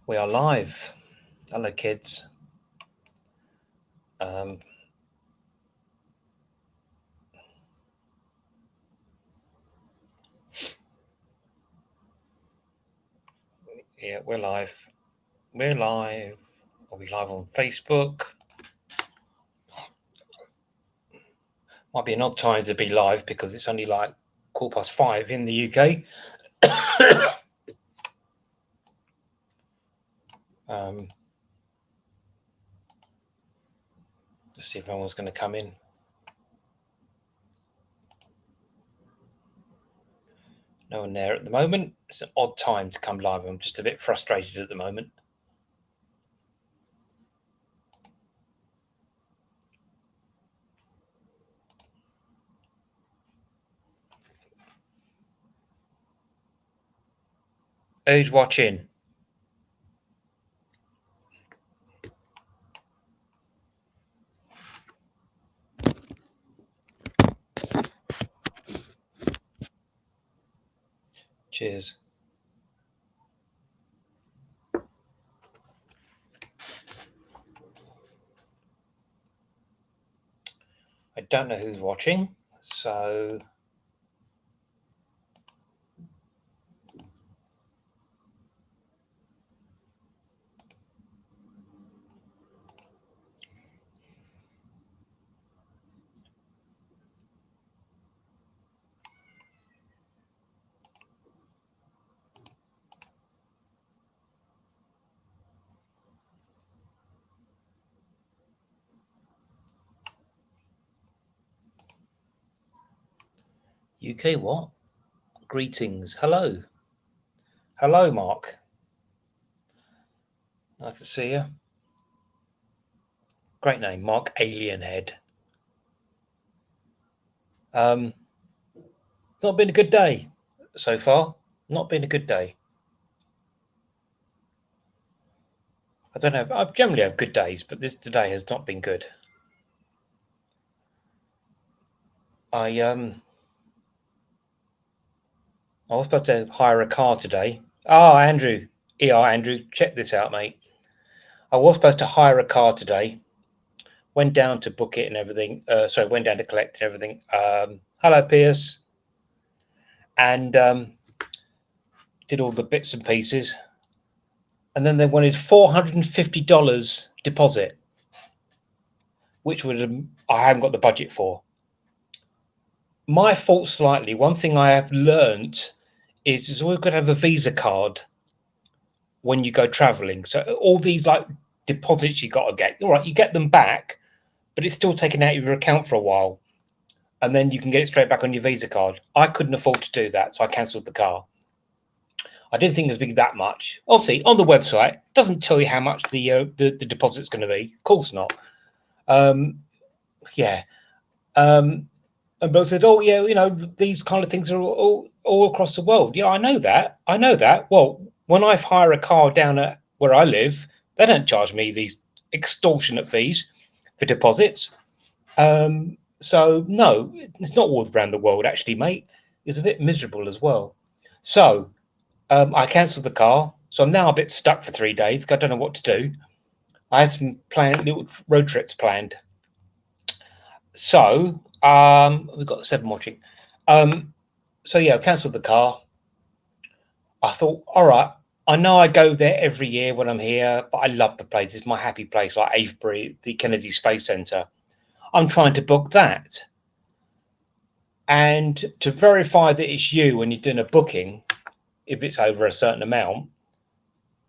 We are live. Hello, kids. Yeah, we're live. We're live. Are we live on Facebook? Might be an odd time to be live because it's only like 5:15 in the UK. Let's see if anyone's going to come in. No one there at the moment. It's an odd time to come live. I'm just a bit frustrated at the moment. Who's watching? Cheers. I don't know who's watching, so UK what? Greetings. Hello. Hello, Mark. Nice to see you. Great name, Mark Alienhead. Not been a good day so far. Not been a good day. I don't know. I generally have good days, but this today has not been good. I was supposed to hire a car today. Andrew. Andrew, check this out, mate. I was supposed to hire a car today. Went down to book it and everything. Went down to collect and everything. Hello, Pierce. And did all the bits and pieces. And then they wanted $450 deposit, which I haven't got the budget for. My fault slightly. One thing I have learned is always got to have a Visa card when you go traveling. So all these like deposits you got to get, all right, you get them back, but it's still taken out of your account for a while, and then you can get it straight back on your Visa card. I couldn't afford to do that, so I cancelled the car. I didn't think it was big that much. Obviously, on the website, it doesn't tell you how much the deposit's going to be. Of course not. And both said, "Oh yeah, these kind of things are all across the world." Yeah, I know that. Well, when I hire a car down at where I live, they don't charge me these extortionate fees for deposits. So no, it's not all around the world actually, mate. It's a bit miserable as well. So I cancelled the car. So I'm now a bit stuck for 3 days. I don't know what to do. I had some little road trips planned. So we've got 7 watching. So yeah, I cancelled the car. I thought, all right, I know I go there every year when I'm here, but I love the place. It's my happy place, like Avebury, the Kennedy Space Center. I'm trying to book that. And to verify that it's you when you're doing a booking, if it's over a certain amount,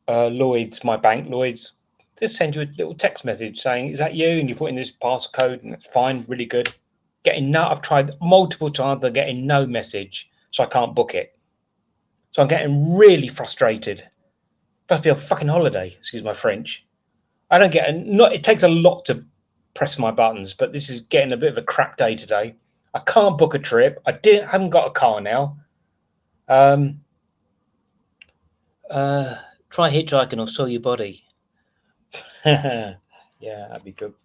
Lloyd's, my bank, Lloyd's, just send you a little text message saying, is that you? And you put in this passcode and it's fine, really good. I've tried multiple times, they're getting no message, so I can't book it. So I'm getting really frustrated. Must be a fucking holiday, excuse my French. I don't get it takes a lot to press my buttons, but this is getting a bit of a crap day today. I can't book a trip. Haven't got a car now. Try hitchhiking or sell your body. Yeah, that'd be good.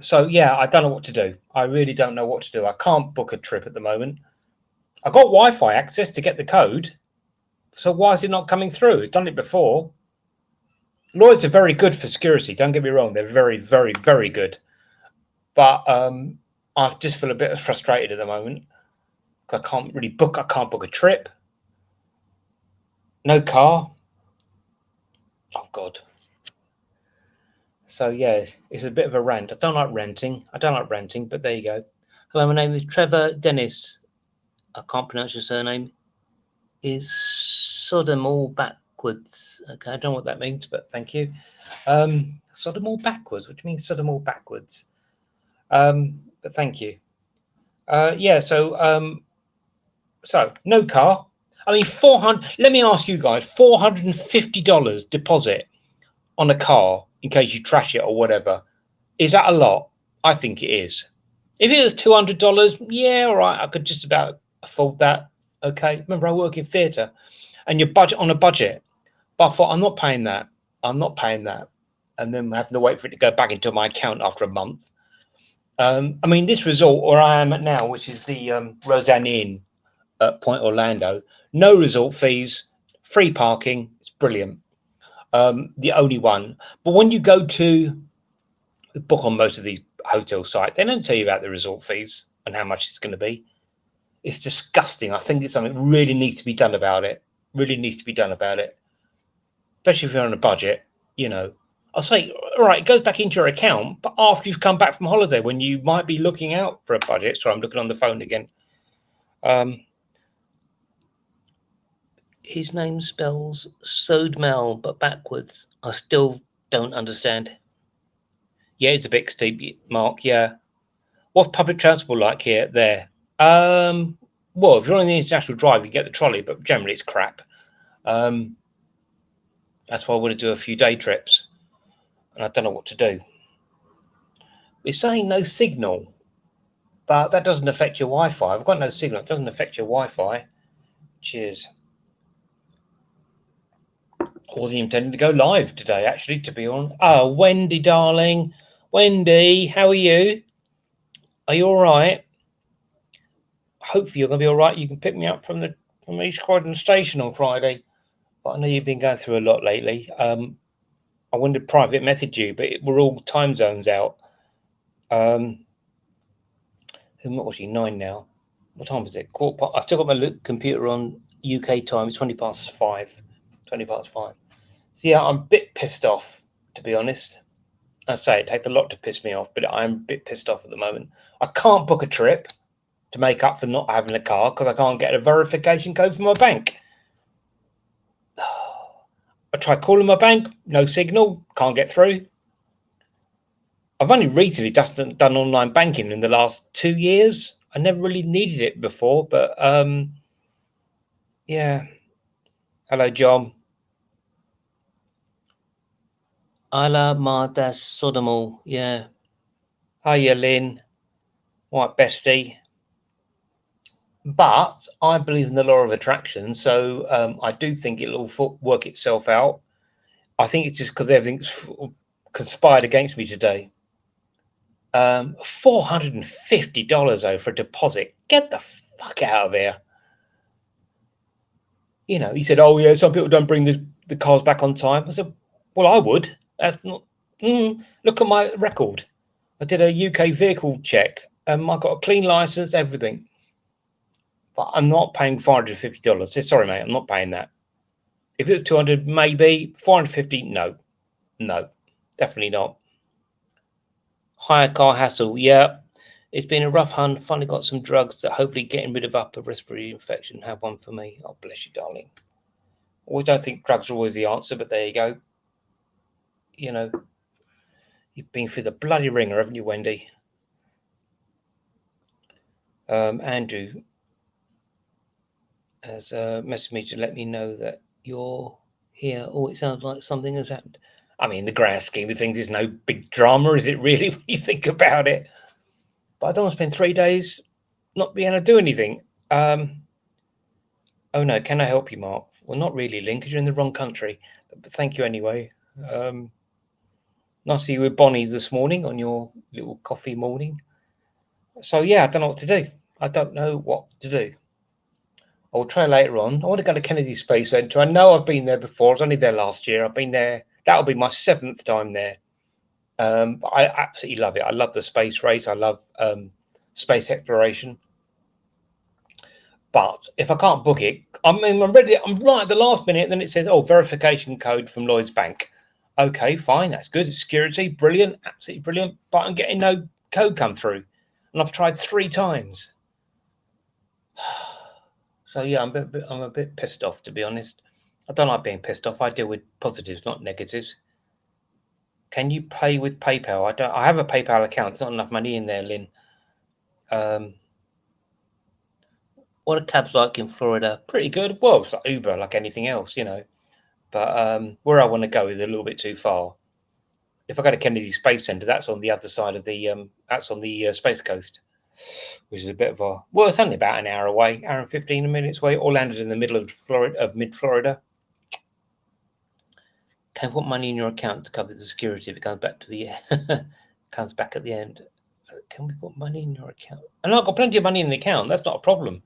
So yeah, I don't know what to do. I really don't know what to do. I can't book a trip at the moment. I got Wi-Fi access to get the code. So why is it not coming through? It's done it before. Lloyd's are very good for security. Don't get me wrong; they're very, very, very good. But I just feel a bit frustrated at the moment. I can't really book. I can't book a trip. No car. Oh God. So yeah, it's a bit of a rant. I don't like renting. But there you go. Hello, my name is Trevor Dennis. I can't pronounce your surname. Is Sodom all backwards? Okay, I don't know what that means, but thank you. Sodom all backwards. What do you mean Sodom all backwards? But thank you. Yeah. So no car. I mean, 400. Let me ask you guys: $450 deposit on a car in case you trash it or whatever. Is that a lot? I think it is. If it was $200, yeah, all right, I could just about afford that. Okay. Remember, I work in theatre, and you're budget on a budget. But I thought, I'm not paying that. I'm not paying that. And then having to wait for it to go back into my account after a month. I mean, this resort where I am at now, which is the Roseanne Inn at Point Orlando, no resort fees, free parking. It's brilliant. The only one. But when you go to book on most of these hotel sites, they don't tell you about the resort fees and how much it's going to be. It's disgusting. I think it's something that really needs to be done about it. Really needs to be done about it. Especially if you're on a budget, you know. I'll say, all right, it goes back into your account, but after you've come back from holiday when you might be looking out for a budget. Sorry, I'm looking on the phone again. His name spells Sodmel, but backwards. I still don't understand. Yeah, it's a bit steep, Mark. Yeah. What's public transport like here? There. Well, if you're on the international drive, you get the trolley, but generally it's crap. That's why I want to do a few day trips, and I don't know what to do. It's saying no signal, but that doesn't affect your Wi-Fi. I've got no signal. It doesn't affect your Wi-Fi. Cheers. I wasn't intending to go live today, actually, to be honest. Oh, Wendy, darling. Wendy, how are you? Are you all right? Hopefully you're going to be all right. You can pick me up from East Croydon Station on Friday. But I know you've been going through a lot lately. I wanted to private message you, but we're all time zones out. I'm not watching 9 now. What time is it? I've still got my computer on UK time. It's 5:20. 5:20. So yeah, I'm a bit pissed off, to be honest. I say it takes a lot to piss me off, but I'm a bit pissed off at the moment. I can't book a trip to make up for not having a car because I can't get a verification code from my bank. I tried calling my bank, no signal, can't get through. I've only recently done online banking in the last 2 years. I never really needed it before, but yeah. Hello, John. Ala Mardas Sodomol, yeah. Hiya, Lynn. Right, bestie. But I believe in the law of attraction, so I do think it'll work itself out. I think it's just because everything's conspired against me today. $450 though for a deposit. Get the fuck out of here. You know, he said, "Oh yeah, some people don't bring the cars back on time." I said, "Well, I would. That's not. Look at my record. I did a UK vehicle check, and I got a clean license, everything. But I'm not paying $450. Sorry, mate, I'm not paying that. If it was 200, maybe. 450, no, definitely not. Hire car hassle, yeah. It's been a rough hunt. Finally got some drugs that hopefully getting rid of upper respiratory infection. Have one for me. Oh, bless you, darling. Always don't think drugs are always the answer, but there you go. You know, you've been through the bloody ringer, haven't you, Wendy? Andrew has messaged me to let me know that you're here. Oh, it sounds like something has happened. I mean, the grand scheme of things is no big drama, is it really, when you think about it? But I don't want to spend 3 days not being able to do anything. Oh no, can I help you, Mark? Well, not really, Lynn, because you're in the wrong country. But thank you anyway. Nice to see you with Bonnie this morning on your little coffee morning. So yeah, I don't know what to do. I don't know what to do. I'll try later on. I want to go to Kennedy Space Center. I know I've been there before. I was only there last year. I've been there That'll be my 7th time there. But I absolutely love it. I love the space race. I love space exploration. But if I can't book it, I mean, I'm ready. I'm right at the last minute. Then it says, "Oh, verification code from Lloyd's Bank." Okay, fine, that's good. Security, brilliant, absolutely brilliant. But I'm getting no code come through, and I've tried 3 times. So yeah, I'm a bit pissed off, to be honest. I don't like being pissed off. I deal with positives, not negatives. Can you pay with PayPal? I don't. I have a PayPal account. There's not enough money in there, Lynn. What are cabs like in Florida? Pretty good. Well, it's like Uber, like anything else, you know. But where I want to go is a little bit too far. If I go to Kennedy Space Center, that's on the other side of the that's on the Space Coast, which is a bit of a, well, it's only about an hour away, hour and 15 minutes away. Orlando's in the middle of Florida, of mid Florida. Can you put money in your account to cover the security if it comes back to the comes back at the end? Can we put money in your account? And I've got plenty of money in the account. That's not a problem.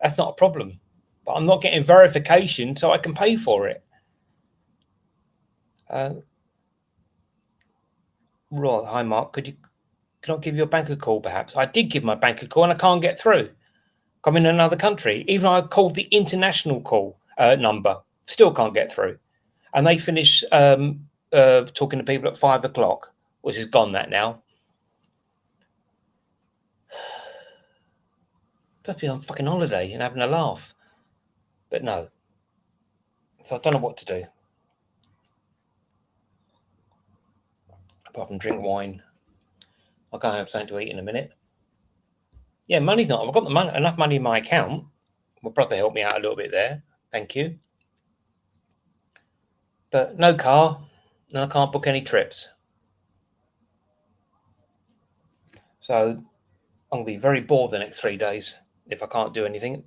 That's not a problem. But I'm not getting verification so I can pay for it. Right, hi Mark. Can I give your bank a call perhaps? I did give my bank a call and I can't get through. I'm in another country. Even I called the international call number, still can't get through. And they finish talking to people at 5 o'clock, which is gone that now. Supposed to be on fucking holiday and having a laugh. But no. So I don't know what to do. Apart from drink wine. I'll go and have something to eat in a minute. Yeah, money's not. I've got the money, enough money in my account. My brother helped me out a little bit there. Thank you. But no car, and I can't book any trips. So I'm going to be very bored the next 3 days if I can't do anything.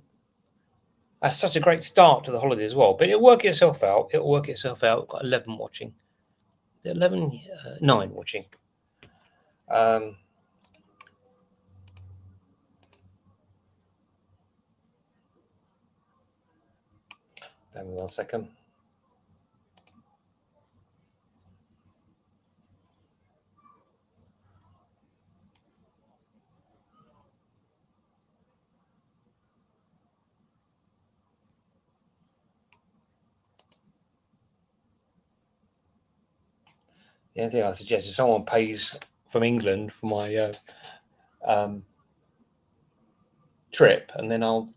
That's such a great start to the holiday as well. But it'll work itself out. It'll work itself out. I've got 11 watching. 11, 9 watching. Bear with me 1 second. The only thing I suggest is someone pays from England for my trip, and then I'll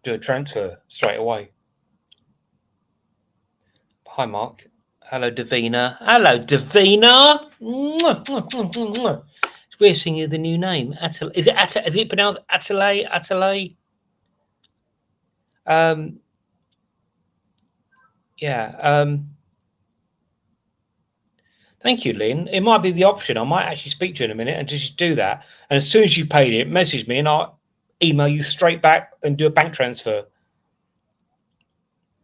do a transfer straight away. Hi, Mark. Hello, Davina. Hello, Davina. We're singing the new name. Is it pronounced Atelier? Atelier? Yeah. Thank you, Lynn. It might be the option. I might actually speak to you in a minute and just do that. And as soon as you paid it, message me and I'll email you straight back and do a bank transfer.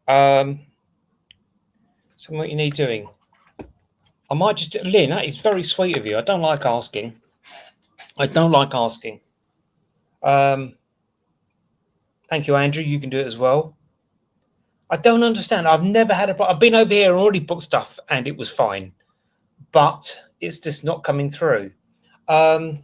So what you need doing? I might just, Lynn, that is very sweet of you. I don't like asking. Thank you, Andrew. You can do it as well. I don't understand. I've never had I've been over here and already booked stuff and it was fine. But it's just not coming through. Hold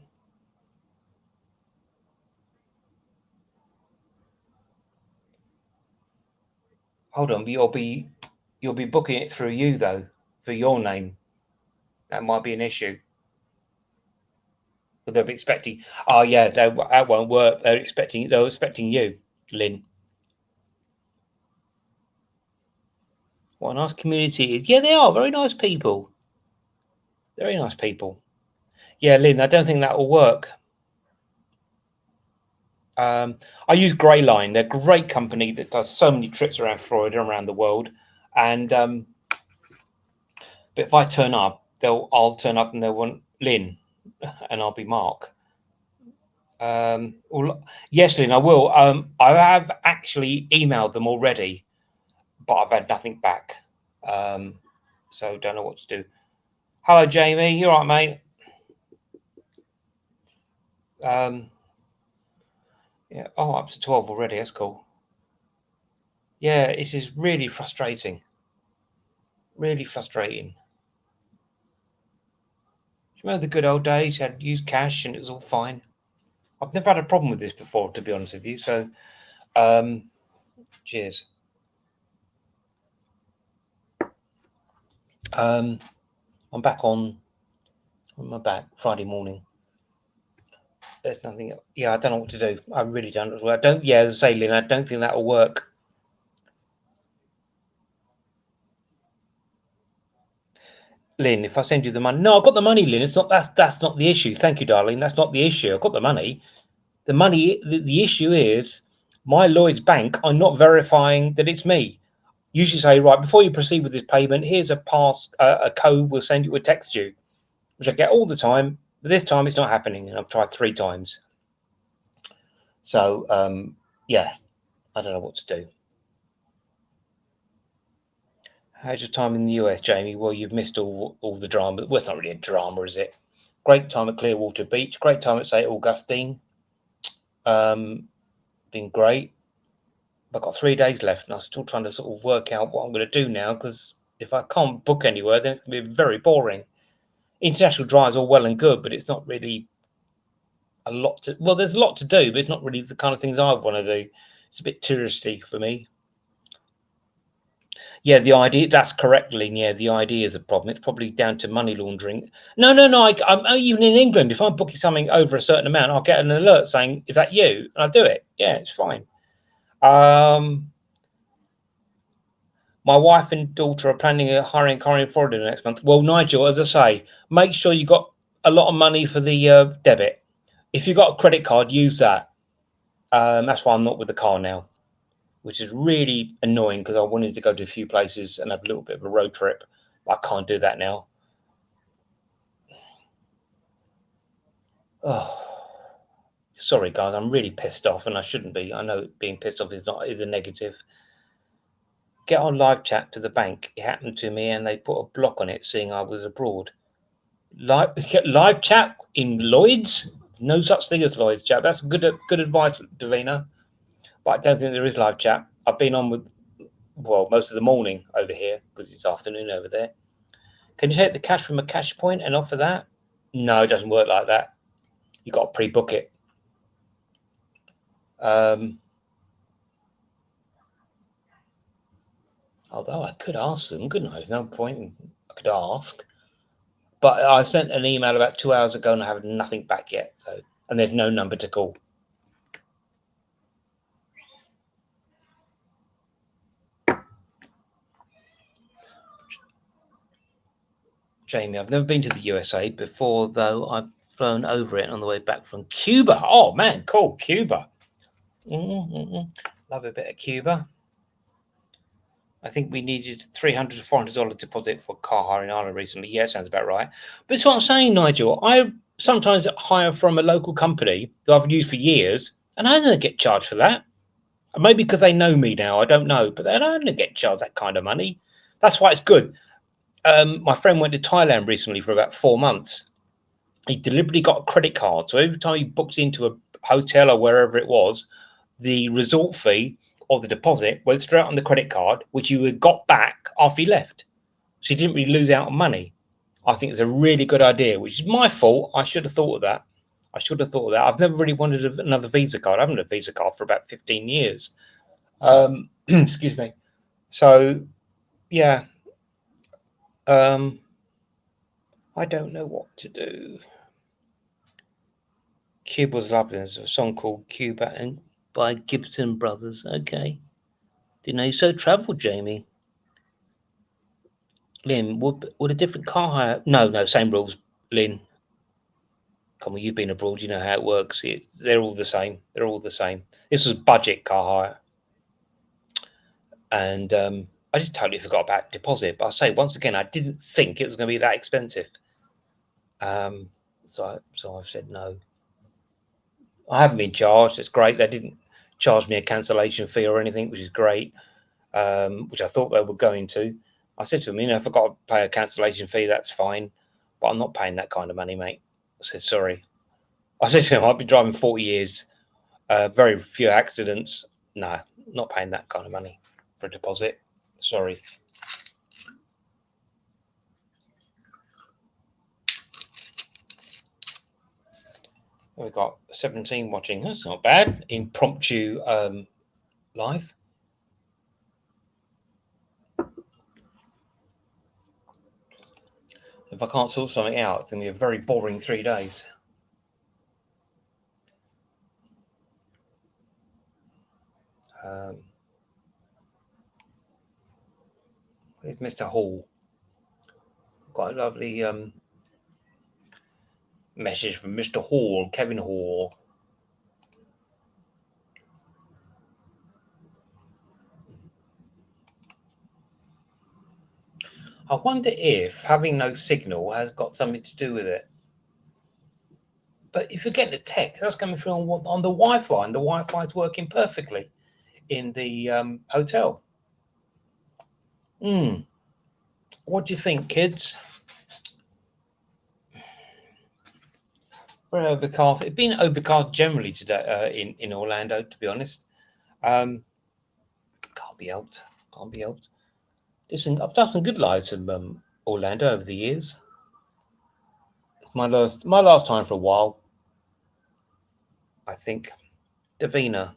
on, you'll be booking it through you though, for your name. That might be an issue. They'll be expecting. Oh yeah, that won't work. They're expecting you, Lynn. What a nice community it is. Yeah, they are very nice people. Very nice people. Yeah, Lynn, I don't think that will work. I use Greyline. They're a great company that does so many trips around Florida, around the world. And but if I turn up, I'll turn up and they'll want Lynn, and I'll be Mark. Well, yes, Lynn, I will. I have actually emailed them already, but I've had nothing back. So don't know what to do. Hello, Jamie. You all right, mate? Yeah. Oh, up to 12 already. That's cool. Yeah, it is really frustrating. Really frustrating. You remember the good old days? You had to use cash and it was all fine. I've never had a problem with this before, to be honest with you. So, cheers. I'm back on my back Friday morning. There's nothing. Yeah, I don't know what to do. I really don't. I don't. Yeah, as I say, Lynn, I don't think that will work. Lynn, if I send you the money, no, I've got the money, Lynn. It's not that's not the issue. Thank you, darling. That's not the issue. I've got the money. The money. The issue is my Lloyd's bank are not verifying that it's me. Usually say, right, before you proceed with this payment, here's a a code. We'll send you, we'll text you, which I get all the time. But this time it's not happening, and I've tried 3 times. So yeah, I don't know what to do. How's your time in the US, Jamie? Well, you've missed all the drama. Well, it's not really a drama, is it? Great time at Clearwater Beach. Great time at St. Augustine. Been great. I've got 3 days left, and I'm still trying to sort of work out what I'm going to do now, because if I can't book anywhere, then it's going to be very boring. International drives are well and good, but it's not really a lot to. Well, there's a lot to do, but it's not really the kind of things I want to do. It's a bit touristy for me. Yeah, the idea, that's correct, Lynn. Yeah, the idea is a problem. It's probably down to money laundering. No. I'm even in England. If I'm booking something over a certain amount, I'll get an alert saying, "Is that you?" And I'll do it. Yeah, it's fine. My wife and daughter are planning a hiring car in Florida next month. Well, Nigel, as I say, make sure you got a lot of money for the debit. If you've got a credit card, use that. That's why I'm not with the car now, which is really annoying because I wanted to go to a few places and have a little bit of a road trip. I can't do that now. Oh, sorry, guys. I'm really pissed off, and I shouldn't be. I know being pissed off is a negative. Get on live chat to the bank. It happened to me, and they put a block on it, seeing I was abroad. Live chat in Lloyd's? No such thing as Lloyd's chat. That's good advice, Davina. But I don't think there is live chat. I've been on with, well, most of the morning over here because it's afternoon over there. Can you take the cash from a cash point and offer that? No, it doesn't work like that. You got to pre-book it. Although I could ask them, couldn't I? There's no point. I could ask. But I sent an email about 2 hours ago and I have nothing back yet. So, and there's no number to call. Jamie, I've never been to the USA before, though I've flown over it on the way back from Cuba. Oh man, cool, Cuba. Love a bit of Cuba. I think we needed $300 to $400 deposit for car hire in Ireland recently. Yeah, sounds about right. But it's what I'm saying, Nigel. I sometimes hire from a local company that I've used for years, and I don't get charged for that. Maybe because they know me now, I don't know, but they don't get charged that kind of money. That's why it's good. My friend went to Thailand recently for about 4 months. He deliberately got a credit card, so every time he booked into a hotel or wherever it was, the resort fee or the deposit went straight on the credit card, which you got back after he left. So he didn't really lose out on money. I think it's a really good idea, which is my fault. I should have thought of that. I've never really wanted another Visa card. I haven't had a Visa card for about 15 years. Excuse me. So, yeah. I don't know what to do. Cuba's lovely. There's a song called Cuba and by Gibson Brothers. Okay. Didn't know you so traveled, Jamie. Lynn, would a different car hire? No, same rules, Lynn. Come on, you've been abroad. You know how it works. They're all the same. This was budget car hire. And I just totally forgot about deposit. But I say, once again, I didn't think it was going to be that expensive. So I've said no. I haven't been charged. It's great. They didn't charge me a cancellation fee or anything, which is great, which I thought they were going to. I said to them, if I've got to pay a cancellation fee, that's fine. But I'm not paying that kind of money, mate. I said, sorry. I said to him, I've been driving 40 years, very few accidents. No, not paying that kind of money for a deposit. Sorry. We've got 17 watching. That's not bad. Impromptu live. If I can't sort something out, it's going to be a very boring 3 days. Here's Mr. Hall. Quite a lovely message from Mr. Hall, Kevin Hall. I wonder if having no signal has got something to do with it. But if you're getting a text, that's coming through on the Wi-Fi, and the Wi-Fi is working perfectly in the hotel. What do you think, kids? Very overcast. It's been overcast generally today in Orlando, to be honest. Can't be helped. Can't be helped. Listen, I've done some good lives in Orlando over the years. It's my last time for a while, I think. Davina.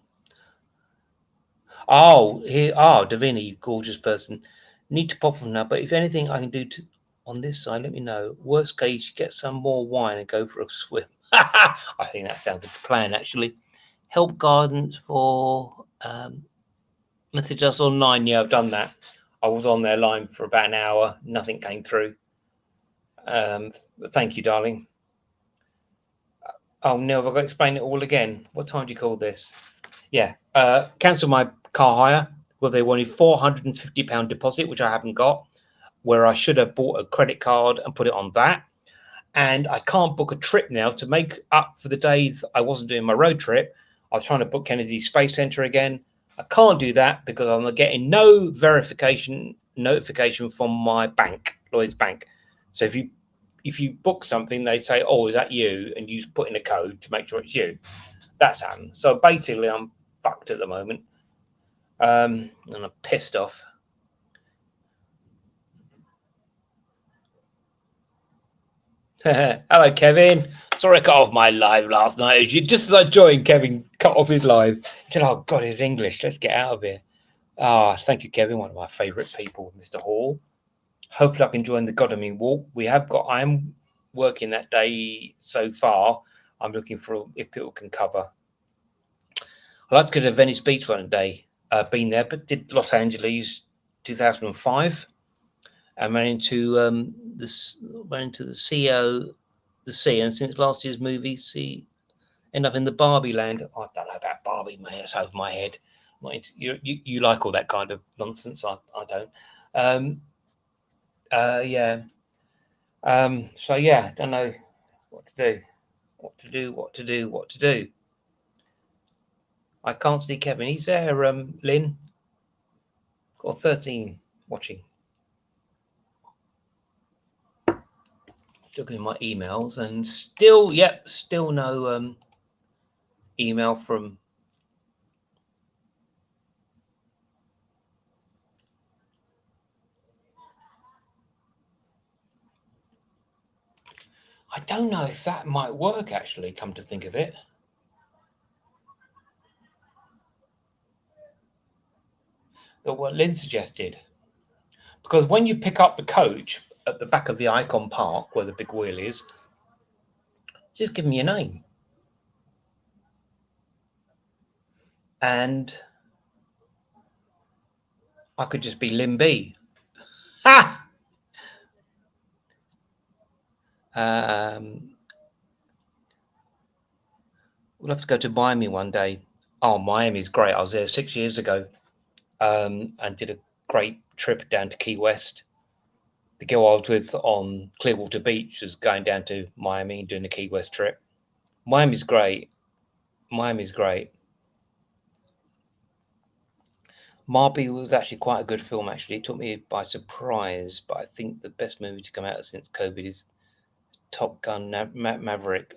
Davina, you gorgeous person. Need to pop them now, but if anything I can do on this side, let me know. Worst case, get some more wine and go for a swim. I think that sounds like a plan, actually. Help guidance for message us online. Yeah, I've done that. I was on their line for about an hour. Nothing came through. Thank you, darling. Oh, no, I've got to explain it all again. What time do you call this? Yeah, cancel my car hire. Well, they wanted £450 deposit, which I haven't got, where I should have bought a credit card and put it on that. And I can't book a trip now to make up for the day I wasn't doing my road trip. I was trying to book Kennedy Space Center again. I can't do that because I'm getting no notification from my bank, Lloyd's Bank. So if you book something, they say, "Oh, is that you?" And you put in a code to make sure it's you. That's happened. So basically, I'm fucked at the moment, and I'm pissed off. Hello, Kevin. Sorry I cut off my live last night. Just as I joined, Kevin cut off his live. He said, "Oh God, his English. Let's get out of here." Thank you, Kevin. One of my favourite people, Mr. Hall. Hopefully, I can join the Godalming walk. I'm working that day so far. I'm looking for if people can cover. I'd like to go to Venice Beach one day. Been there, but did Los Angeles 2005. And ran into the CEO, the sea, and since last year's movie, end up in the Barbie land. I don't know about Barbie, mate. That's over my head. You like all that kind of nonsense. I don't. Yeah. So yeah, don't know what to do. I can't see Kevin. He's there. Lynn. Got 13 watching. Looking at my emails and still no email from I don't know if that might work, actually, come to think of it. But what Lynn suggested, because when you pick up the coach at the back of the Icon Park, where the big wheel is, just give me your name. And I could just be Lynn B. Ha! We'll have to go to Miami one day. Oh, Miami's great. I was there 6 years ago and did a great trip down to Key West. The girl I was with on Clearwater Beach was going down to Miami and doing the Key West trip. Miami's great. Marby was actually quite a good film, actually. It took me by surprise, but I think the best movie to come out since COVID is Top Gun Maverick.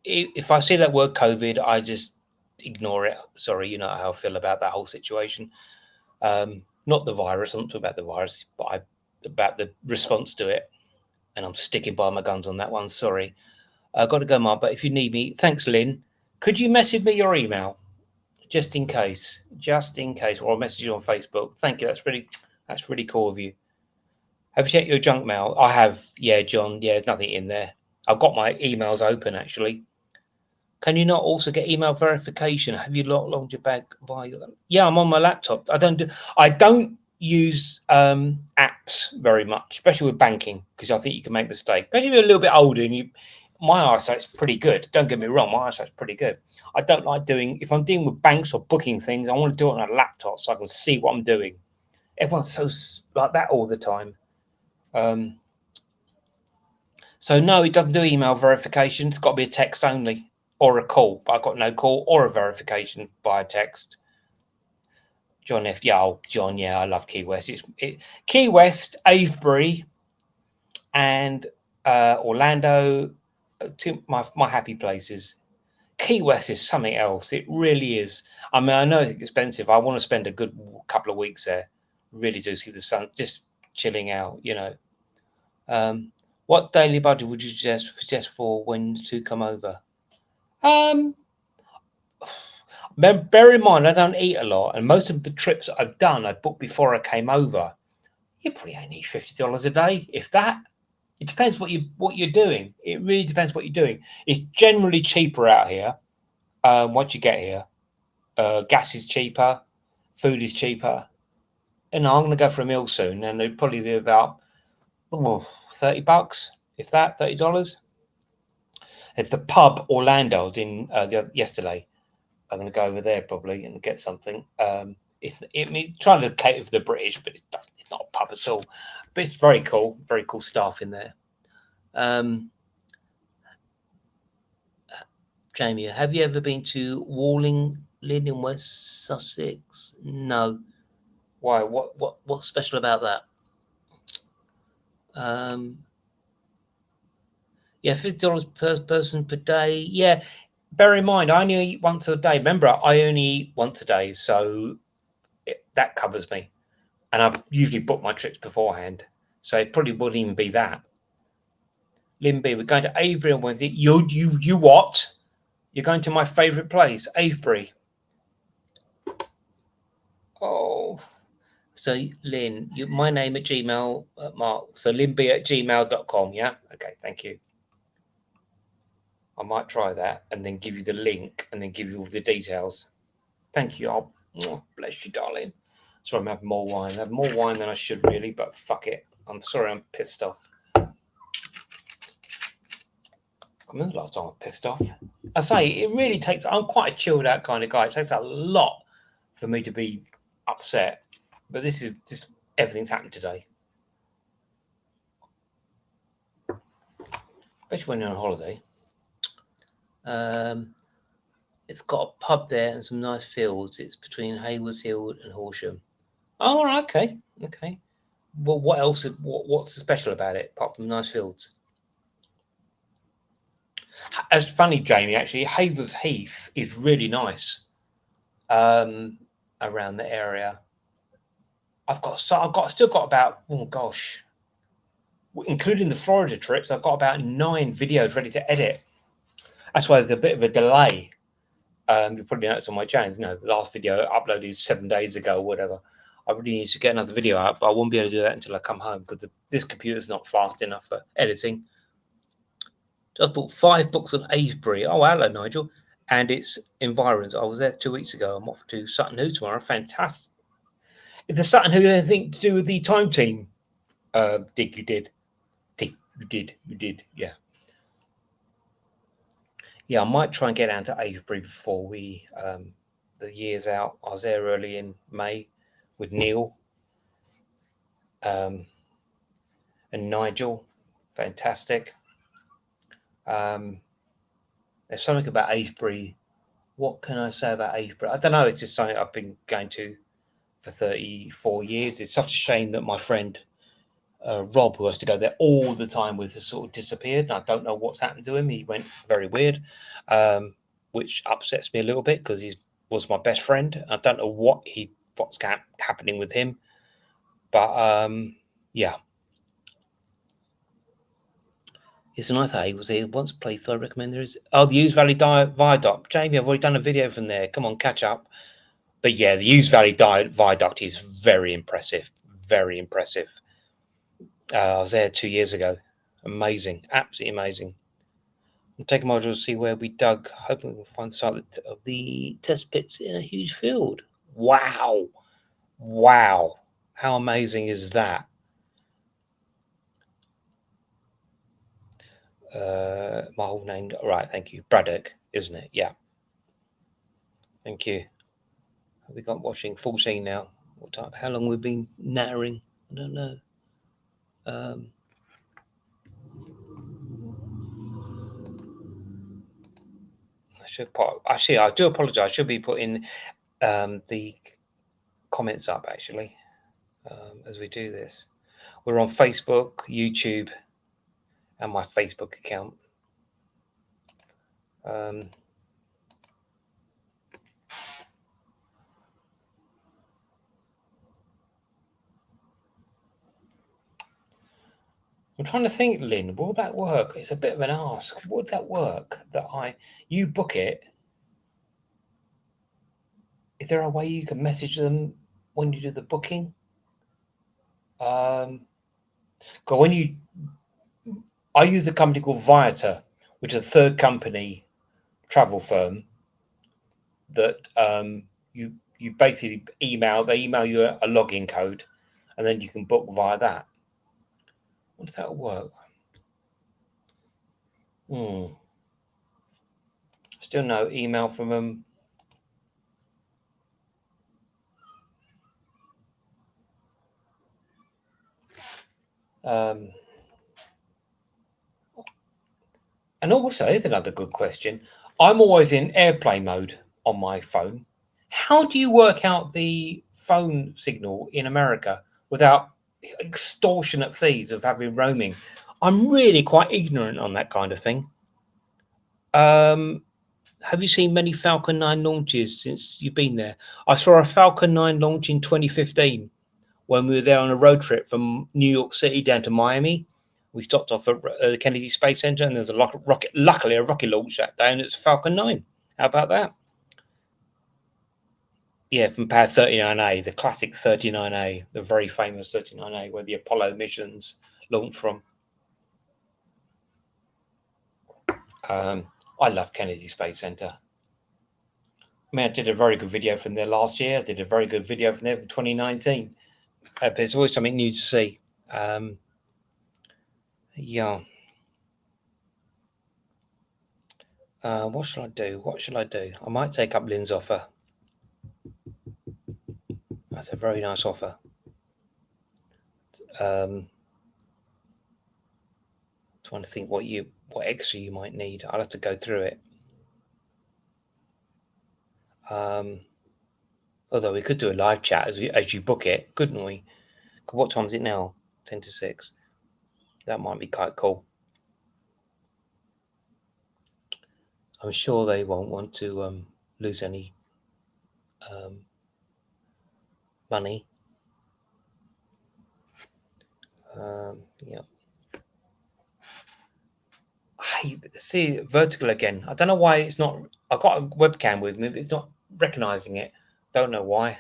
If I see that word COVID, I just ignore it. Sorry, you know how I feel about that whole situation. Not the virus, I'm not talking about the virus, but about the response to it. And I'm sticking by my guns on that one, sorry. I've got to go, Mark. But if you need me, thanks, Lynn. Could you message me your email just in case, or I'll message you on Facebook. Thank you. That's really cool of you. Have you checked your junk mail? I have. Yeah, John. Yeah, there's nothing in there. I've got my emails open actually. Can you not also get email verification? Have you logged your bag by? Yeah, I'm on my laptop. I don't use apps very much, especially with banking, because I think you can make mistakes. But if you're a little bit older and my eyesight's pretty good. Don't get me wrong, my eyesight's pretty good. I don't like if I'm dealing with banks or booking things, I want to do it on a laptop so I can see what I'm doing. Everyone's so like that all the time. So no, it doesn't do email verification. It's got to be a text only or a call. But I've got no call or a verification by text. John F. Yeah, John. Yeah, I love Key West. Key West, Avebury, and Orlando. Two my happy places. Key West is something else. It really is. I mean, I know it's expensive. I want to spend a good couple of weeks there. Really do see the sun, just chilling out. What daily budget would you suggest for when to come over? Bear in mind, I don't eat a lot, and most of the trips I've done, I booked before I came over. You probably only need $50 a day, if that. It depends what you're doing. It really depends what you're doing. It's generally cheaper out here. Once you get here, gas is cheaper, food is cheaper, and I'm going to go for a meal soon, and it'll probably be about $30, if that, $30. It's the pub Orlando I was in yesterday. I'm going to go over there probably and get something. It's trying to cater for the British, but it's not a pub at all. But it's very cool staff in there. Jamie, have you ever been to Walling Lynn in West Sussex? No. Why? What's special about that? Yeah, $50 per person per day. Yeah, bear in mind, I only eat once a day. Remember, I only eat once a day, so that covers me. And I've usually booked my trips beforehand, so it probably wouldn't even be that. Limby, we're going to Avebury on Wednesday. You what? You're going to my favourite place, Avebury. Oh, so Lynn, my name at Gmail, Mark. So linby@gmail.com. Yeah. Okay. Thank you. I might try that and then give you the link and then give you all the details. Thank you. Bless you, darling. Sorry, I'm having more wine. I have more wine than I should really, but fuck it. I'm sorry, I'm pissed off. When was the last time I was pissed off? I say it really takes. I'm quite a chilled out kind of guy. It takes a lot for me to be upset, but this is just everything's happened today. Especially when you're on holiday. It's got a pub there and some nice fields. It's between Haywards Hill and Horsham. Oh, right, okay. Well, what else? What's special about it apart from nice fields? It's funny, Jamie. Actually, Haywards Heath is really nice. Around the area, I've still got about including the Florida trips, I've got about 9 videos ready to edit. That's why there's a bit of a delay. You probably noticed on my channel, the last video uploaded 7 days ago or whatever. I really need to get another video out, but I won't be able to do that until I come home because this computer's not fast enough for editing. Just bought 5 books on Avebury. Oh, hello, Nigel. And its environs. I was there 2 weeks ago. I'm off to Sutton Hoo tomorrow. Fantastic. If the Sutton Hoo anything to do with the time team, Dick, you did. You did. Yeah. Yeah, I might try and get down to Avebury before the year's out. I was there early in May with Neil and Nigel. Fantastic. There's something about Avebury. What can I say about Avebury? I don't know. It's just something I've been going to for 34 years. It's such a shame that my friend Rob, who has to go there all the time with, has sort of disappeared. And I don't know what's happened to him. He went very weird, which upsets me a little bit because he was my best friend. I don't know what's happening with him, but yeah. It's a nice hay. Was there once a place I recommend there is? Oh, the Hughes Valley Viaduct. Jamie, I've already done a video from there. Come on, catch up. But yeah, the Hughes Valley Viaduct is very impressive. Very impressive. I was there 2 years ago. Amazing. Absolutely amazing. I'm taking my module to see where we dug, hoping we'll find the site of the test pits in a huge field. Wow. Wow. How amazing is that? My whole name, right? Thank you, Braddock, isn't it? Yeah. Thank you. We got watching full scene now. What time? How long we've been nattering? I don't know. I should actually. I do apologise. I should be putting the comments up actually as we do this. We're on Facebook, YouTube, and my Facebook account. I'm trying to think, Lynn, will that work? It's a bit of an ask. Would that work? You book it? Is there a way you can message them when you do the booking? Because I use a company called Viator, which is a third company travel firm that you basically they email you a login code, and then you can book via that. I wonder if that'll work. Still no email from them. And also, here's another good question. I'm always in airplane mode on my phone. How do you work out the phone signal in America without extortionate fees of having roaming? I'm really quite ignorant on that kind of thing. Have you seen many Falcon 9 launches since you've been there? I saw a Falcon 9 launch in 2015 when we were there on a road trip from New York City down to Miami. We stopped off at the Kennedy Space Center, and there's luckily a rocket launch that day, and it's Falcon 9. How about that? Yeah, from Pad 39A, the classic 39A, the very famous 39A, where the Apollo missions launched from. I love Kennedy Space Center. I mean, I did a very good video from there last year. I did a very good video from there from 2019. But there's always something new to see. Yeah. What shall I do? What shall I do? I might take up Lynn's offer. That's a very nice offer. Trying to think what extra you might need. I'll have to go through it. Although we could do a live chat as you book it, couldn't we? What time is it now? 10 to 6. That might be quite cool. I'm sure they won't want to lose any money. Yeah. Hey, see vertical again. I don't know why it's not. I've got a webcam with me, but it's not recognizing it. Don't know why.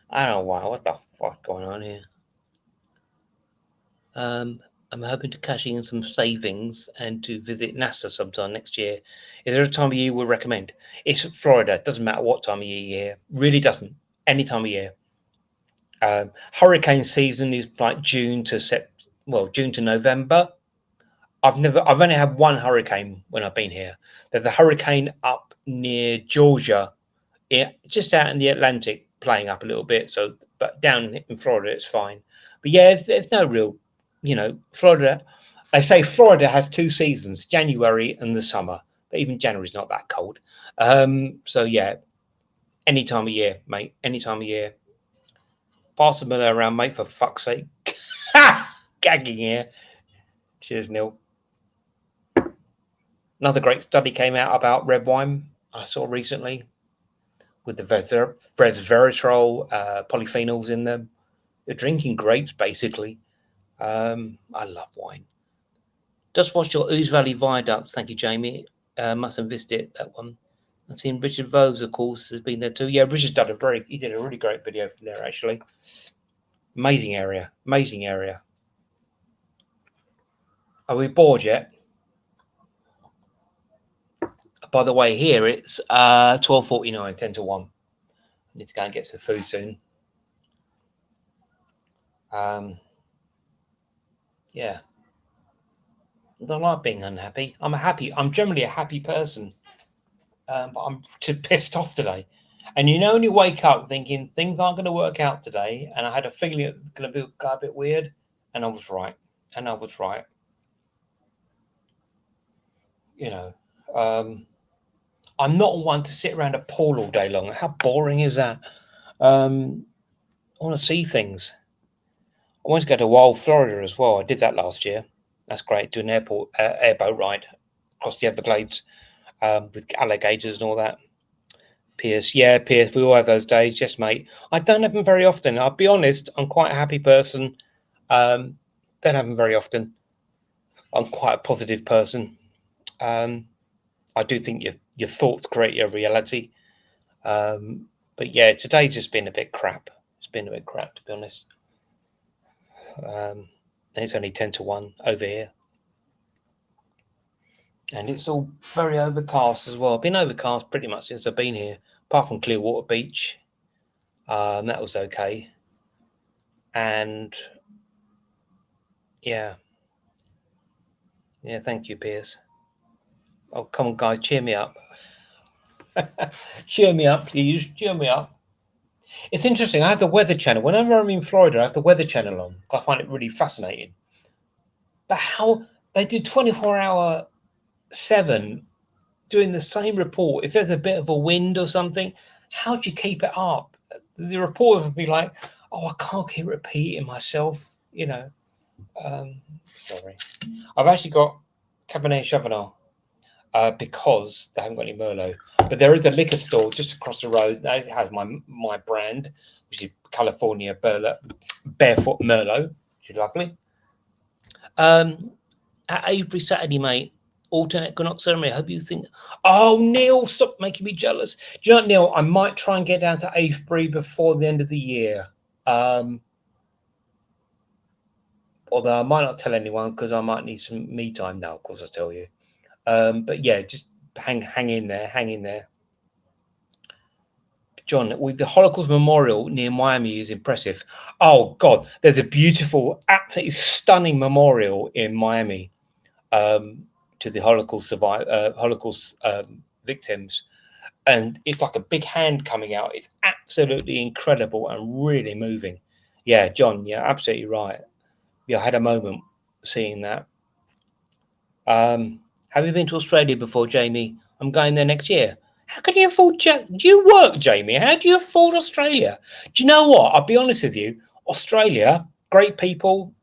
I don't know why. What the fuck going on here? I'm hoping to cash in some savings and to visit NASA sometime next year. Is there a time of year you would recommend? It's Florida. It doesn't matter what time of year you're here. Really doesn't. Any time of year. Hurricane season is like June to November. I've only had one hurricane when I've been here. There's a hurricane up near Georgia, just out in the Atlantic, playing up a little bit. But down in Florida, it's fine. But yeah, there's no real, Florida. They say Florida has two seasons, January and the summer. But even January's not that cold. So yeah, any time of year, mate. Any time of year. Pass the mill around, mate, for fuck's sake. Gagging here. Cheers, Neil. Another great study came out about red wine I saw recently with the resveratrol, polyphenols in them. You're drinking grapes, basically. I love wine. Just watch your Ouse Valley Viaduct. Thank you, Jamie. Must have missed it, that one. I've seen Richard Voves, of course, has been there too. Yeah, Richard's done he did a really great video from there, actually. Amazing area, amazing area. Are we bored yet? By the way, here it's 12:49, 10 to 1. I need to go and get some food soon. Yeah. I don't like being unhappy. I'm generally a happy person. But I'm too pissed off today. And you know, when you wake up thinking things aren't going to work out today, and I had a feeling it was going to go a bit weird, and I was right. You know, I'm not one to sit around a pool all day long. How boring is that? I want to see things. I want to go to Wild Florida as well. I did that last year. That's great. Do an airboat ride across the Everglades with alligators and all that. Pierce, yeah, Pierce, we all have those days. Yes, mate. I don't have them very often. I'll be honest, I'm quite a happy person. Don't have them very often. I'm quite a positive person. I do think your thoughts create your reality. But yeah, today's just been a bit crap. It's been a bit crap, to be honest. It's only 10 to 1 over here. And it's all very overcast as well. Been overcast pretty much since I've been here, apart from Clearwater Beach. That was okay. And yeah, thank you, Piers. Oh, come on, guys, cheer me up. Cheer me up, please. Cheer me up. It's interesting. I have the Weather Channel. Whenever I'm in Florida, I have the Weather Channel on. I find it really fascinating. But how they do 24-hour 7 doing the same report. If there's a bit of a wind or something, how do you keep it up? The reporters would be like, "Oh, I can't keep repeating myself." You know. Sorry, I've actually got Cabernet Sauvignon. Because they haven't got any Merlot. But there is a liquor store just across the road that has my brand, which is California Barefoot Merlot, which is lovely. At Avebury Saturday, mate, alternate equinox ceremony. I hope you think. Oh, Neil, stop making me jealous. Do you know what, Neil? I might try and get down to Avebury before the end of the year. Although I might not tell anyone because I might need some me time now. Of course, I'll tell you. But yeah, just hang in there. John, with the Holocaust Memorial near Miami is impressive. Oh God, there's a beautiful, absolutely stunning memorial in Miami to the Holocaust victims, and it's like a big hand coming out. It's absolutely incredible and really moving. Yeah, John, you're absolutely right. Yeah, I had a moment seeing that. Have you been to Australia before, Jamie? I'm going there next year. How can you afford? Do you work, Jamie? How do you afford Australia? Do you know what? I'll be honest with you. Australia, great people,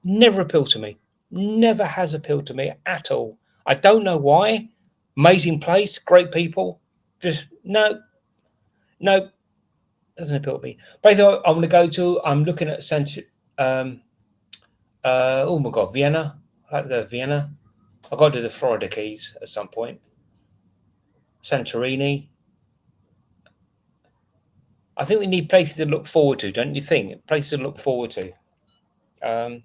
never appealed to me. Never has appealed to me at all. I don't know why. Amazing place, great people. Just no, doesn't appeal to me. But I'm going to go to. I'm looking at oh my God, Vienna. I'd like to go to Vienna. I've got to do the Florida Keys at some point. Santorini. I think we need places to look forward to, don't you think? Places to look forward to. How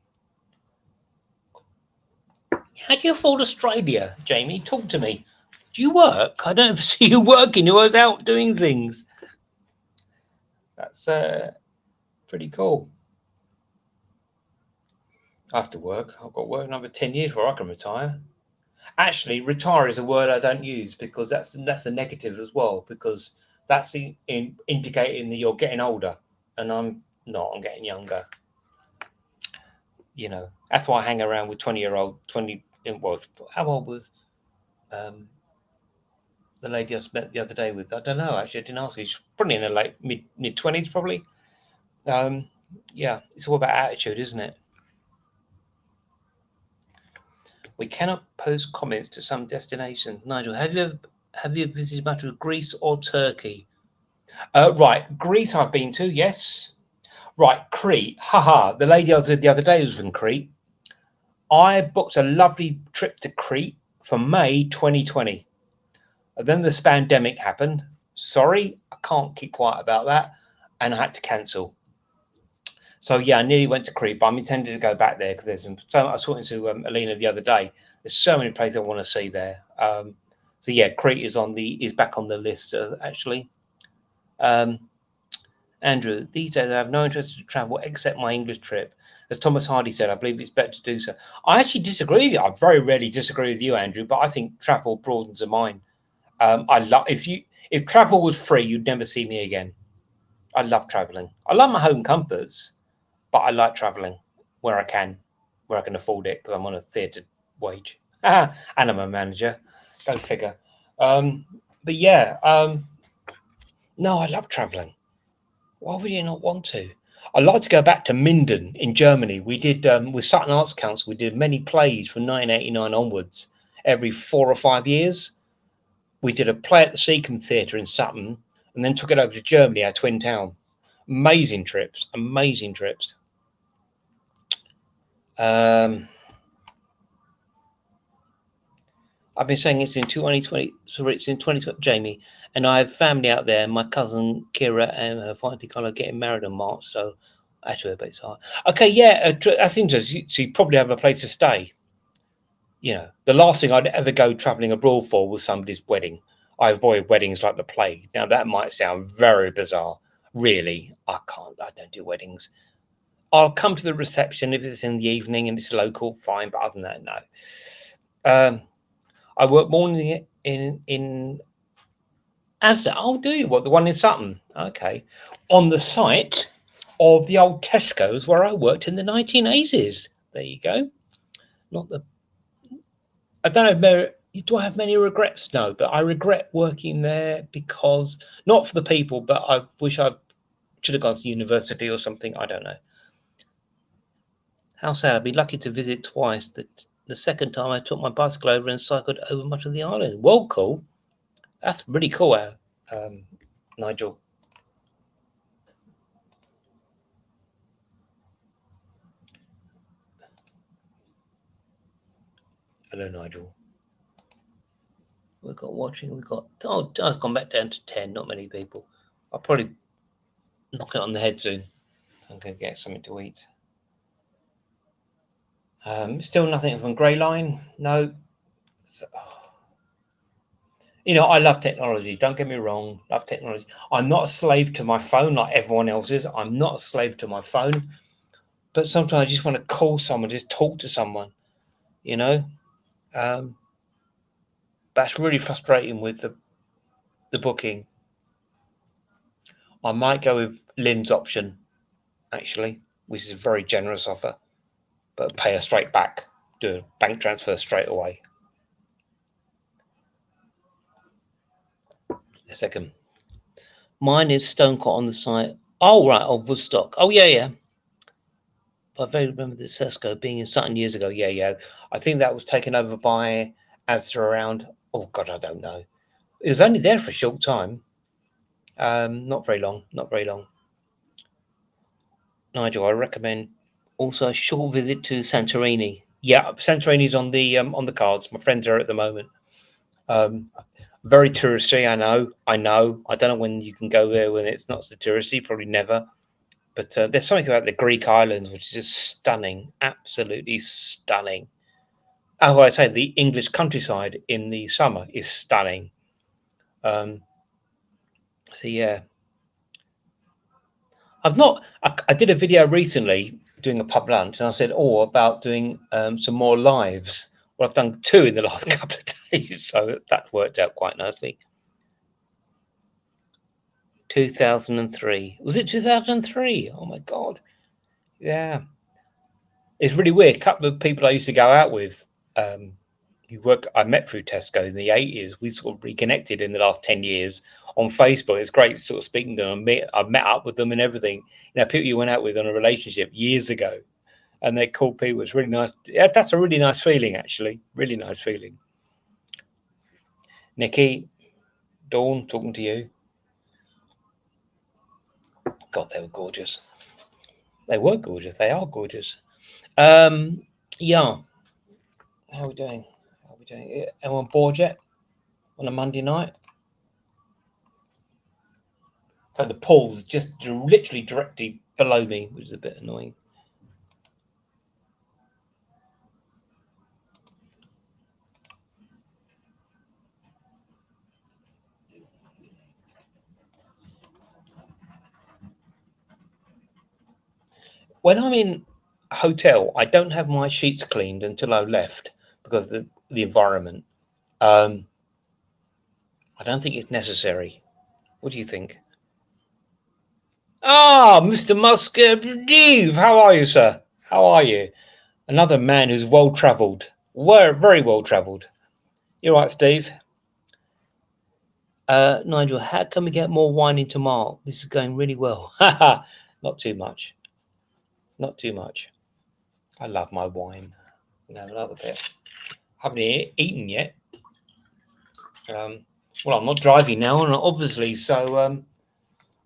do you afford Australia, Jamie? Talk to me. Do you work? I don't see you working. You're always out doing things. That's pretty cool. I have to work. I've got to work another 10 years before I can retire. Actually, retire is a word I don't use because that's a negative as well, because that's indicating that you're getting older, and I'm not. I'm getting younger. You know, that's why I hang around with 20-year-old. Well, how old was the lady I met the other day with? I don't know. Actually, I didn't ask her. She's probably in her late mid-20s, probably. Yeah, it's all about attitude, isn't it? We cannot post comments to some destinations. Nigel, have you visited much of Greece or Turkey? Right, Greece I've been to, yes. Right, Crete. Haha, the lady I was with the other day was from Crete. I booked a lovely trip to Crete for May 2020. And then this pandemic happened. Sorry, I can't keep quiet about that. And I had to cancel. So yeah, I nearly went to Crete, but I'm intending to go back there because there's some. So I was talking to Alina the other day. There's so many places I want to see there. So yeah, Crete is back on the list actually. Um, Andrew, these days I have no interest to travel except my English trip. As Thomas Hardy said, I believe it's better to do so. I actually disagree with you. I very rarely disagree with you, Andrew, but I think travel broadens the mind. I love if travel was free, you'd never see me again. I love traveling. I love my home comforts, but I like traveling where where I can afford it because I'm on a theatre wage and I'm a manager. Go figure. Um, but yeah, no, I love traveling. Why would you not want to? I'd like to go back to Minden in Germany. We did with Sutton Arts Council. We did many plays from 1989 onwards. Every 4 or 5 years, we did a play at the Seacombe Theatre in Sutton, and then took it over to Germany, our twin town. Amazing trips, amazing trips. I've been saying it's in 2020. Sorry, it's in 2020, Jamie. And I have family out there. My cousin Kira and her fighting color getting married in March. So actually, but it's hard. Okay, yeah. I think so. You probably have a place to stay. You know, the last thing I'd ever go traveling abroad for was somebody's wedding. I avoid weddings like the plague. Now that might sound very bizarre. Really, I can't. I don't do weddings. I'll come to the reception if it's in the evening and it's local, fine. But other than that, no. I work morning in Asda. Oh, do you? What, the one in Sutton? Okay. On the site of the old Tesco's where I worked in the 1980s. There you go. Not the. I don't know. Do I have many regrets? No, but I regret working there because not for the people, but I wish I should have gone to university or something. I don't know. How sad. I'd be lucky to visit twice. The second time I took my bicycle over and cycled over much of the island. Well, cool. That's really cool, Nigel. Hello, Nigel. We've got watching. We've got. Oh, it's gone back down to 10. Not many people. I'll probably knock it on the head soon. I'm going to get something to eat. Still nothing from Grey Line. No. So, you know, I love technology. Don't get me wrong. Love technology. I'm not a slave to my phone like everyone else is. I'm not a slave to my phone. But sometimes I just want to call someone, just talk to someone. You know. That's really frustrating with the booking. I might go with Lynn's option, actually, which is a very generous offer, but pay her straight back. Do a bank transfer straight away. A second. Mine is Stonecourt on the site. Oh, right, of Woodstock. Oh, yeah, yeah. I vaguely remember the Tesco being in Sutton years ago. Yeah, yeah. I think that was taken over by Asda around, oh, God, I don't know. It was only there for a short time. Not very long, not very long. Nigel, I recommend also a short visit to Santorini. Yeah, Santorini's on the cards. My friends are at the moment. Very touristy, I know. I don't know when you can go there when it's not so touristy. Probably never. But there's something about the Greek islands which is just stunning, absolutely stunning. Oh, I say the English countryside in the summer is stunning. So yeah, I've not. I did a video recently doing a pub lunch, and I said, "Oh, about doing some more lives." Well, I've done 2 in the last couple of days, so that worked out quite nicely. 2003. Was it 2003? Oh my God. Yeah. It's really weird. A couple of people I used to go out with, I met through Tesco in the 80s. We sort of reconnected in the last 10 years on Facebook. It's great sort of speaking to them. I've met up with them and everything. You know, people you went out with on a relationship years ago and they're cool people. It's really nice. Yeah, that's a really nice feeling, actually. Really nice feeling. Nikki, Dawn, talking to you. God, they were gorgeous. They were gorgeous. They are gorgeous. Yeah. How are we doing? How are we doing? Anyone bored yet on a Monday night? So the pool's just literally directly below me, which is a bit annoying. When I'm in a hotel, I don't have my sheets cleaned until I left because of the environment. I don't think it's necessary. What do you think? Ah, Mr. Musgrave, how are you, sir? How are you? Another man who's well travelled. Very well travelled. You're right, Steve. Nigel, how can we get more wine into Mark? This is going really well. Not too much. Not too much. I love my wine. Have another bit. Haven't eaten yet. Well, I'm not driving now, and obviously, so.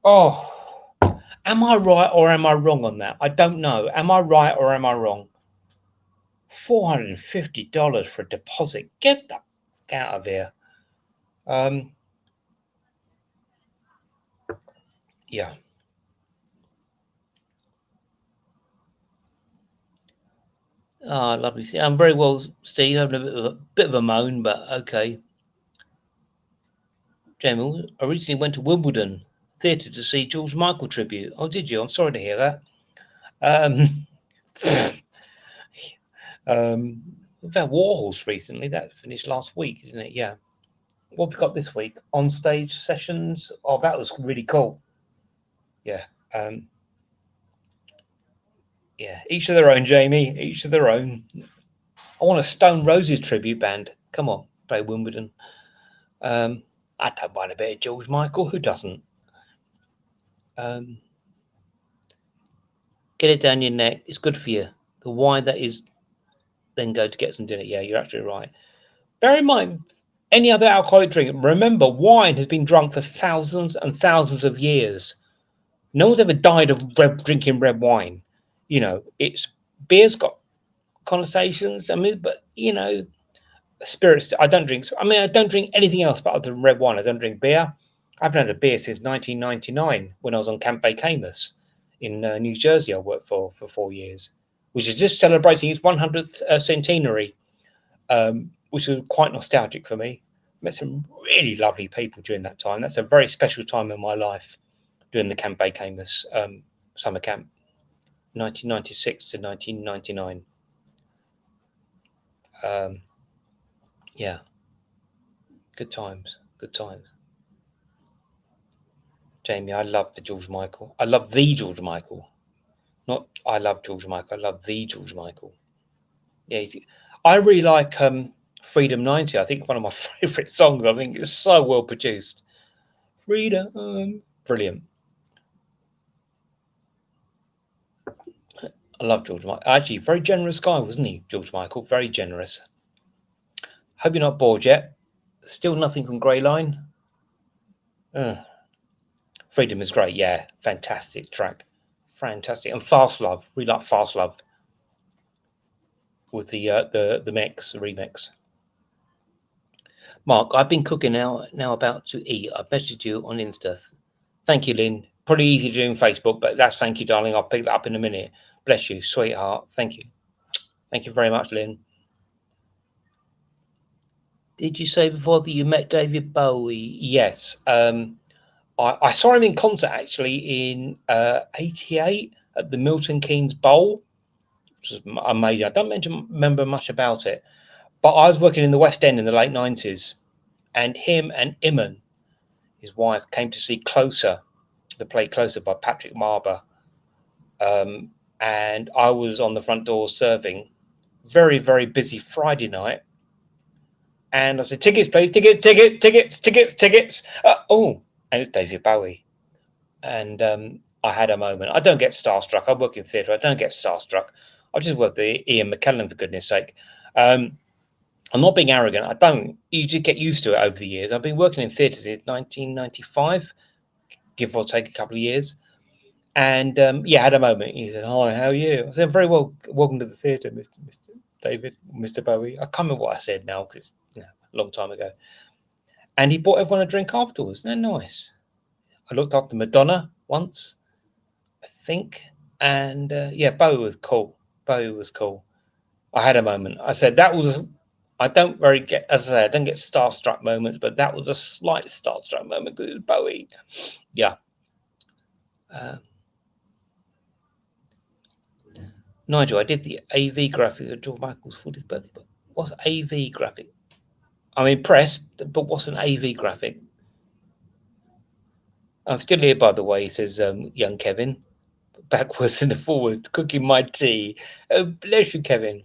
Oh, am I right or am I wrong on that? I don't know. Am I right or am I wrong? $450 for a deposit. Get the fuck out of here. Yeah. Ah, lovely. I'm very well, Steve. Having a bit of a moan, but okay. Jamie, I recently went to Wimbledon Theatre to see George Michael tribute. Oh, did you? I'm sorry to hear that. We've had Warhorse recently. That finished last week, didn't it? Yeah. What we got this week? On stage sessions. Oh, that was really cool. Yeah. Yeah. Each of their own, Jamie. Each of their own. I want a Stone Roses tribute band. Come on, play Wimbledon. I don't mind a bit of George Michael. Who doesn't? Get it down your neck. It's good for you. The wine that is, then go to get some dinner. Yeah, you're absolutely right. Bear in mind, any other alcoholic drink, remember, wine has been drunk for thousands and thousands of years. No one's ever died of drinking red wine. You know, it's beer's got connotations. I mean, but spirits. I don't drink. I mean, I don't drink anything else but other than red wine. I don't drink beer. I haven't had a beer since 1999 when I was on Camp Camus in New Jersey. I worked for 4 years, which is just celebrating its 100th centenary, which was quite nostalgic for me. Met some really lovely people during that time. That's a very special time in my life, doing the Camp Camus summer camp, 1996 to 1999. Yeah, good times, good times. Jamie, I love the George Michael. I love the George Michael. Not I love George Michael. I love the George Michael. Yeah, I really like Freedom 90. I think one of my favourite songs. I think it's so well produced. Freedom. Brilliant. I love George Michael. Actually, very generous guy, wasn't he, George Michael? Very generous. Hope you're not bored yet. Still nothing from Grey Line. Freedom is great. Yeah, fantastic track. Fantastic. And Fast Love. Really like Fast Love with the mix, the remix. Mark, I've been cooking now about to eat. I messaged you on Insta. Thank you, Lynn. Probably easy to do on Facebook, but that's thank you, darling. I'll pick that up in a minute. Bless you, sweetheart. Thank you. Thank you very much, Lynn. Did you say before that you met David Bowie? Yes. I saw him in concert actually in '88 at the Milton Keynes Bowl, which was amazing. I don't remember much about it, but I was working in the West End in the late '90s, and him and Iman, his wife, came to see Closer, the play Closer by Patrick Marber, and I was on the front door serving. Very, very busy Friday night. And I said, tickets, please, tickets. Oh, and it's David Bowie. And I had a moment. I don't get starstruck. I work in theatre. I don't get starstruck. I just work with Ian McKellen, for goodness sake. I'm not being arrogant. I don't. You just get used to it over the years. I've been working in theatre since 1995, give or take a couple of years. And yeah, had a moment. He said, "Hi, how are you?" I said, "Very well. Welcome to the theatre, Mr. David, Mr. Bowie." I can't remember what I said now because a long time ago. And he bought everyone a drink afterwards. Isn't that nice? I looked after Madonna once, I think, and yeah, Bowie was cool. Bowie was cool. I had a moment. I said that was. I don't very get, as I say, I don't get starstruck moments, but that was a slight starstruck moment because it was Bowie. Yeah. Nigel, I did the AV graphics of George Michael's 40th birthday. But what's AV graphic? I'm impressed, but what's an AV graphic? I'm still here, by the way, says young Kevin. Backwards and forward, cooking my tea. Oh, bless you, Kevin.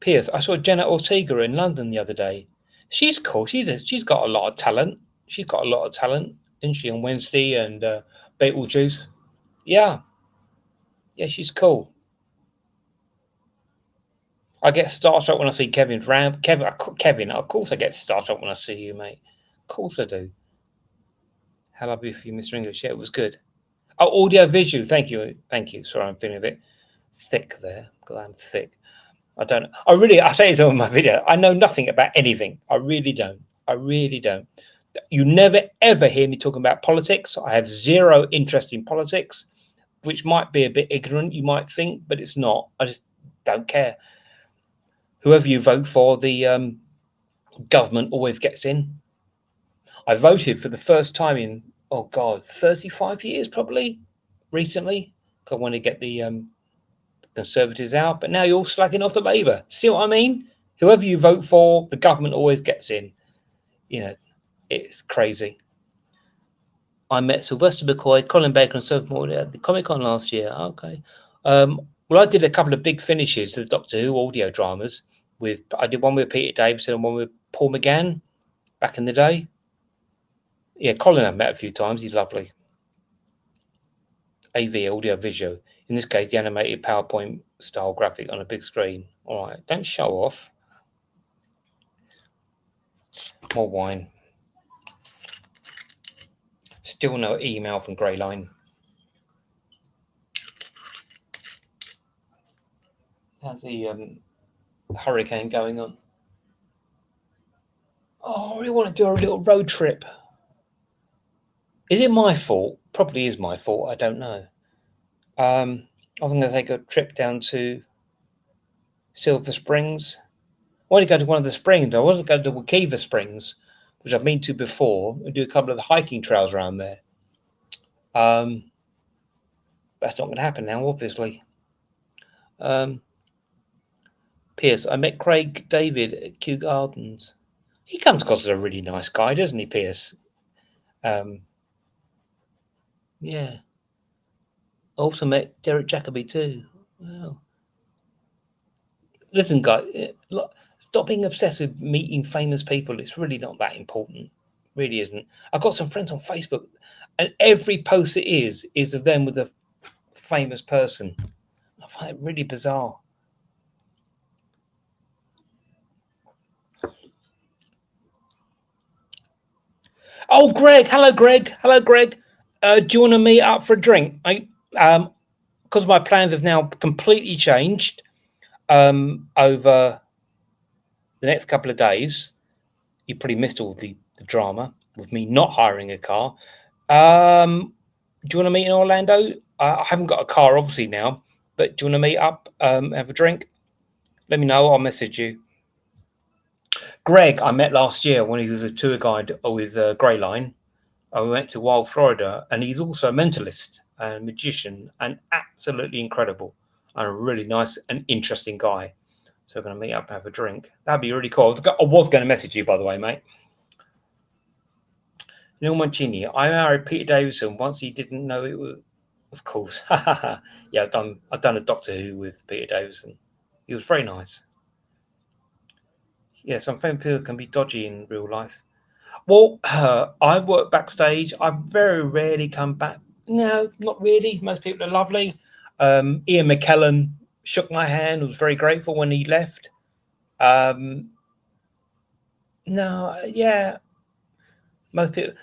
Pierce, I saw Jenna Ortega in London the other day. She's cool. She's got a lot of talent. She's got a lot of talent, isn't she? On Wednesday and Beetlejuice. Yeah, yeah, she's cool. I get starstruck when I see Kevin round. Kevin, of course I get starstruck when I see you, mate. Of course I do. How lovely for you, Mr. English. Yeah, it was good. Oh, audio visual. Thank you. Thank you. Sorry, I'm feeling a bit thick there. God, I'm thick. I say this on my video. I know nothing about anything. I really don't. I really don't. You never ever hear me talking about politics. I have zero interest in politics, which might be a bit ignorant, you might think, but it's not. I just don't care. Whoever you vote for, the government always gets in. I voted for the first time in, oh God, 35 years probably recently. I want to get the Conservatives out, but now you're all slagging off the Labour. See what I mean? Whoever you vote for, the government always gets in. You know, it's crazy. I met Sylvester McCoy, Colin Baker, and so forth at the Comic Con last year. Okay. Well, I did a couple of big finishes to the Doctor Who audio dramas. I did one with Peter Davison and one with Paul McGann back in the day. Yeah, Colin I've met a few times. He's lovely. AV, audio visual. In this case, the animated PowerPoint style graphic on a big screen. All right, don't show off. More wine. Still no email from Greyline. How's the hurricane going on? Oh, I really want to do a little road trip. Is it my fault? Probably is my fault. I don't know. I was going to take a trip down to Silver Springs. I want to go to one of the springs. I wasn't going to Wakiva Springs, which I've been to before, and do a couple of the hiking trails around there. That's not going to happen now, obviously. Pierce, I met Craig David at Kew Gardens. He comes across as a really nice guy, doesn't he, Pierce? Yeah. Also met Derek Jacobi too. Wow. Listen, guys, stop being obsessed with meeting famous people. It's really not that important. Really isn't. I've got some friends on Facebook, and every post it is of them with a famous person. I find it really bizarre. Oh, Greg. Hello, Greg. Hello, Greg. Do you want to meet up for a drink? Because my plans have now completely changed over the next couple of days. You probably missed all the drama with me not hiring a car. Do you want to meet in Orlando? I haven't got a car, obviously, now, but do you want to meet up, have a drink? Let me know. I'll message you. Greg, I met last year when he was a tour guide with Greyline. We went to Wild Florida, and he's also a mentalist and magician and absolutely incredible and a really nice and interesting guy. So we're going to meet up and have a drink. That'd be really cool. I was going to message you, by the way, mate. Neil Mancini, I married Peter Davison once he didn't know it was, of course. Yeah, I've done a Doctor Who with Peter Davison. He was very nice. Yeah, some famous people can be dodgy in real life. Well, I work backstage. I very rarely come back. No, not really. Most people are lovely. Ian McKellen shook my hand, was very grateful when he left. No, yeah. Most people.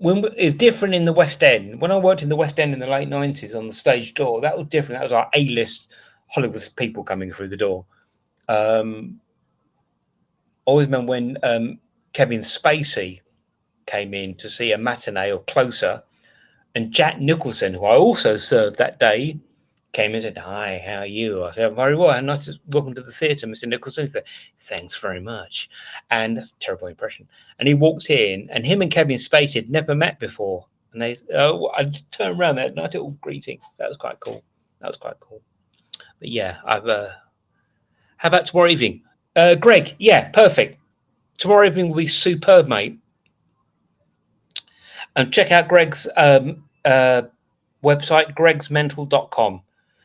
it's different in the West End. When I worked in the West End in the late 90s on the stage door, that was different. That was our A-list Hollywood people coming through the door. Always remember when Kevin Spacey came in to see a matinee or closer, and Jack Nicholson, who I also served that day, came in and said, "Hi, how are you?" I said, "I'm very well. Nice to welcome to the theatre, Mr. Nicholson." He said, "Thanks very much." And that's a terrible impression. And he walks in, and him and Kevin Spacey had never met before. And I turned around that night, all greetings. That was quite cool. But yeah, how about tomorrow evening? Greg, yeah, perfect. Tomorrow evening will be superb, mate. And check out Greg's website, gregsmental.com.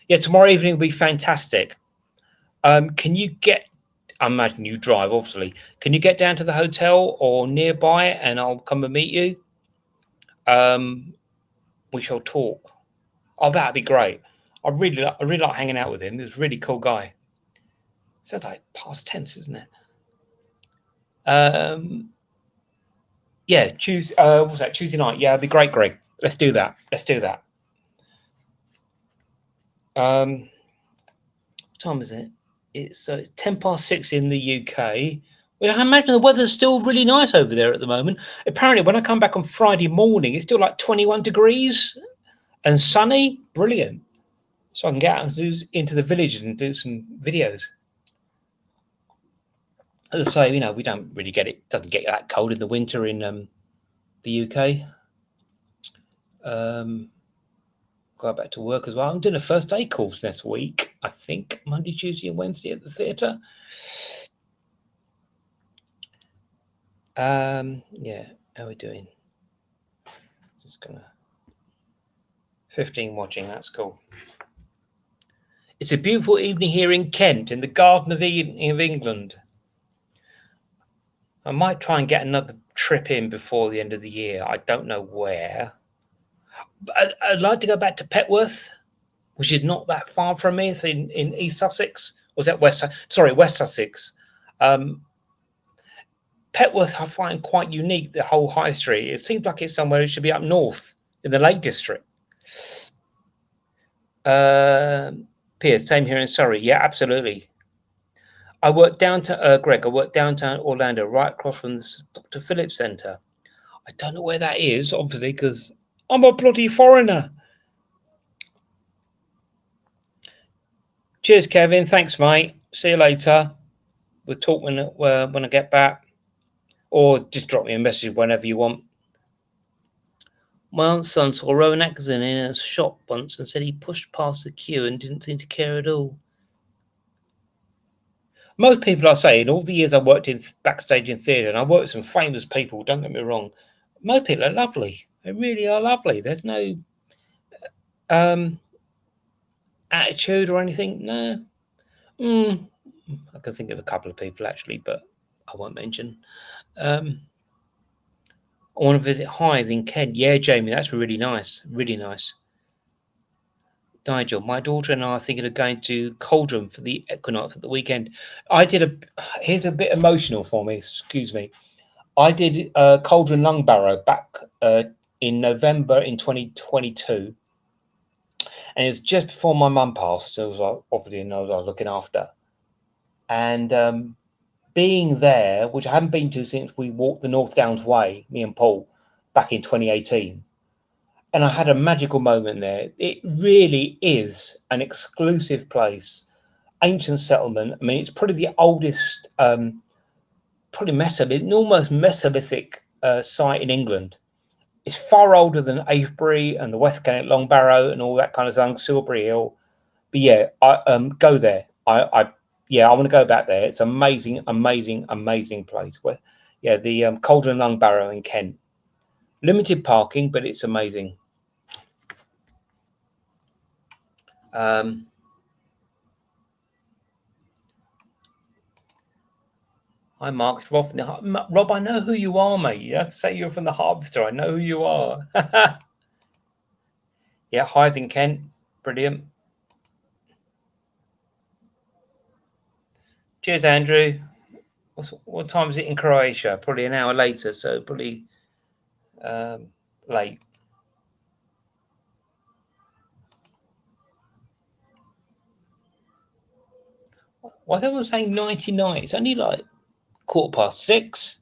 Yeah, tomorrow evening will be fantastic. Can you get, I imagine you drive, obviously. Can you get down to the hotel or nearby and I'll come and meet you? We shall talk. Oh, that'd be great. I really like hanging out with him. He's a really cool guy. Sounds like past tense, isn't it? Yeah, Tuesday. What was that? Tuesday night. Yeah, it'd be great, Greg. Let's do that. What time is it? It's 6:10 in the UK. Well, I imagine the weather's still really nice over there at the moment. Apparently, when I come back on Friday morning, it's still like 21 degrees and sunny. Brilliant. So I can get out and into the village and do some videos. As I say, we don't really get it. Doesn't get that cold in the winter in the UK. Go back to work as well. I'm doing a first aid course next week, I think. Monday, Tuesday, and Wednesday at the theatre. Yeah, how are we doing? Just gonna 15 watching, that's cool. It's a beautiful evening here in Kent, in the Garden of England. I might try and get another trip in before the end of the year. I don't know where. But I'd like to go back to Petworth, which is not that far from me. It's in East Sussex. Or was that West Sussex? Petworth I find quite unique, the whole high street. It seems like it's somewhere it should be up north in the Lake District. Piers, same here in Surrey. Yeah, absolutely. I work downtown, Greg, I work downtown Orlando, right across from the Dr. Phillips Centre. I don't know where that is, obviously, because I'm a bloody foreigner. Cheers, Kevin. Thanks, mate. See you later. We'll talk when I get back. Or just drop me a message whenever you want. My aunt's son saw Rowan Atkinson in a shop once and said he pushed past the queue and didn't seem to care at all. Most people, I say, in all the years I worked in backstage in theatre, and I worked with some famous people, don't get me wrong, most people are lovely. They really are lovely. There's no attitude or anything. No. I can think of a couple of people, actually, but I won't mention. I want to visit Hive in Kent. Yeah, Jamie, that's really nice. Really nice. Nigel, my daughter and I are thinking of going to Cauldron for the equinox at the weekend. Here's a bit emotional for me, excuse me. I did Cauldron Lung Barrow back in November in 2022. And it was just before my mum passed, so it was obviously I was looking after. And being there, which I haven't been to since we walked the North Downs Way, me and Paul, back in 2018. And I had a magical moment there. It really is an exclusive place, ancient settlement. I mean, it's probably the oldest, probably almost Mesolithic site in England. It's far older than Avebury and the West Kennet Long Barrow and all that kind of thing, Silbury Hill. But yeah, go there. I want to go back there. It's amazing, amazing, amazing place. The Cauldron Lung Barrow in Kent. Limited parking, but it's amazing. Hi, Mark. Rob, Rob, I know who you are, mate. You have to say you're from the Harvester. I know who you are. Yeah, Hythe in Kent. Brilliant. Cheers, Andrew. What time is it in Croatia? Probably an hour later, so probably late. Why they were saying 99? It's only like 6:15.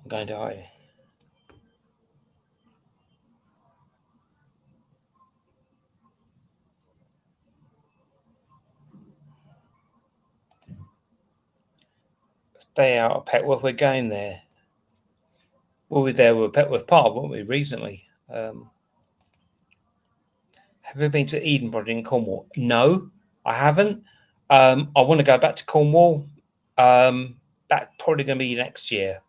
I'm going to hide. Stay out of Petworth. We're going there. Well, we were there with Petworth Park, weren't we, recently? Have you been to Eden Project in Cornwall? No, I haven't. I want to go back to Cornwall. That's probably going to be next year.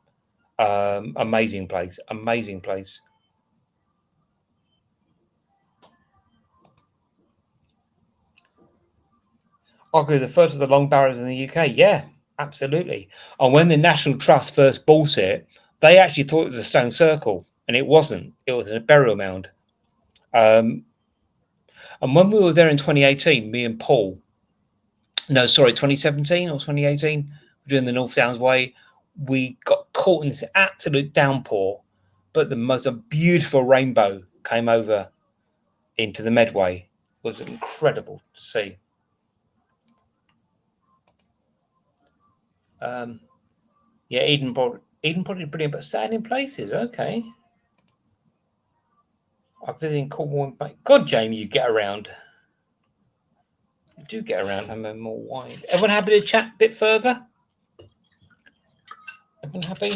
Amazing place. Amazing place. Arguably the first of the long barrows in the UK. Yeah, absolutely. And when the National Trust first bought it, they actually thought it was a stone circle, and it wasn't. It was a burial mound. And when we were there in 2018, me and Paul, no, sorry, 2017 or 2018, doing the North Downs Way, we got caught in this absolute downpour, but the most beautiful rainbow came over into the Medway. It was incredible to see. Yeah, Eden probably brilliant, but staying in places, okay. I've been in Cornwall. God, Jamie, you get around. You do get around. I'm more wine. Everyone happy to chat a bit further? Everyone happy?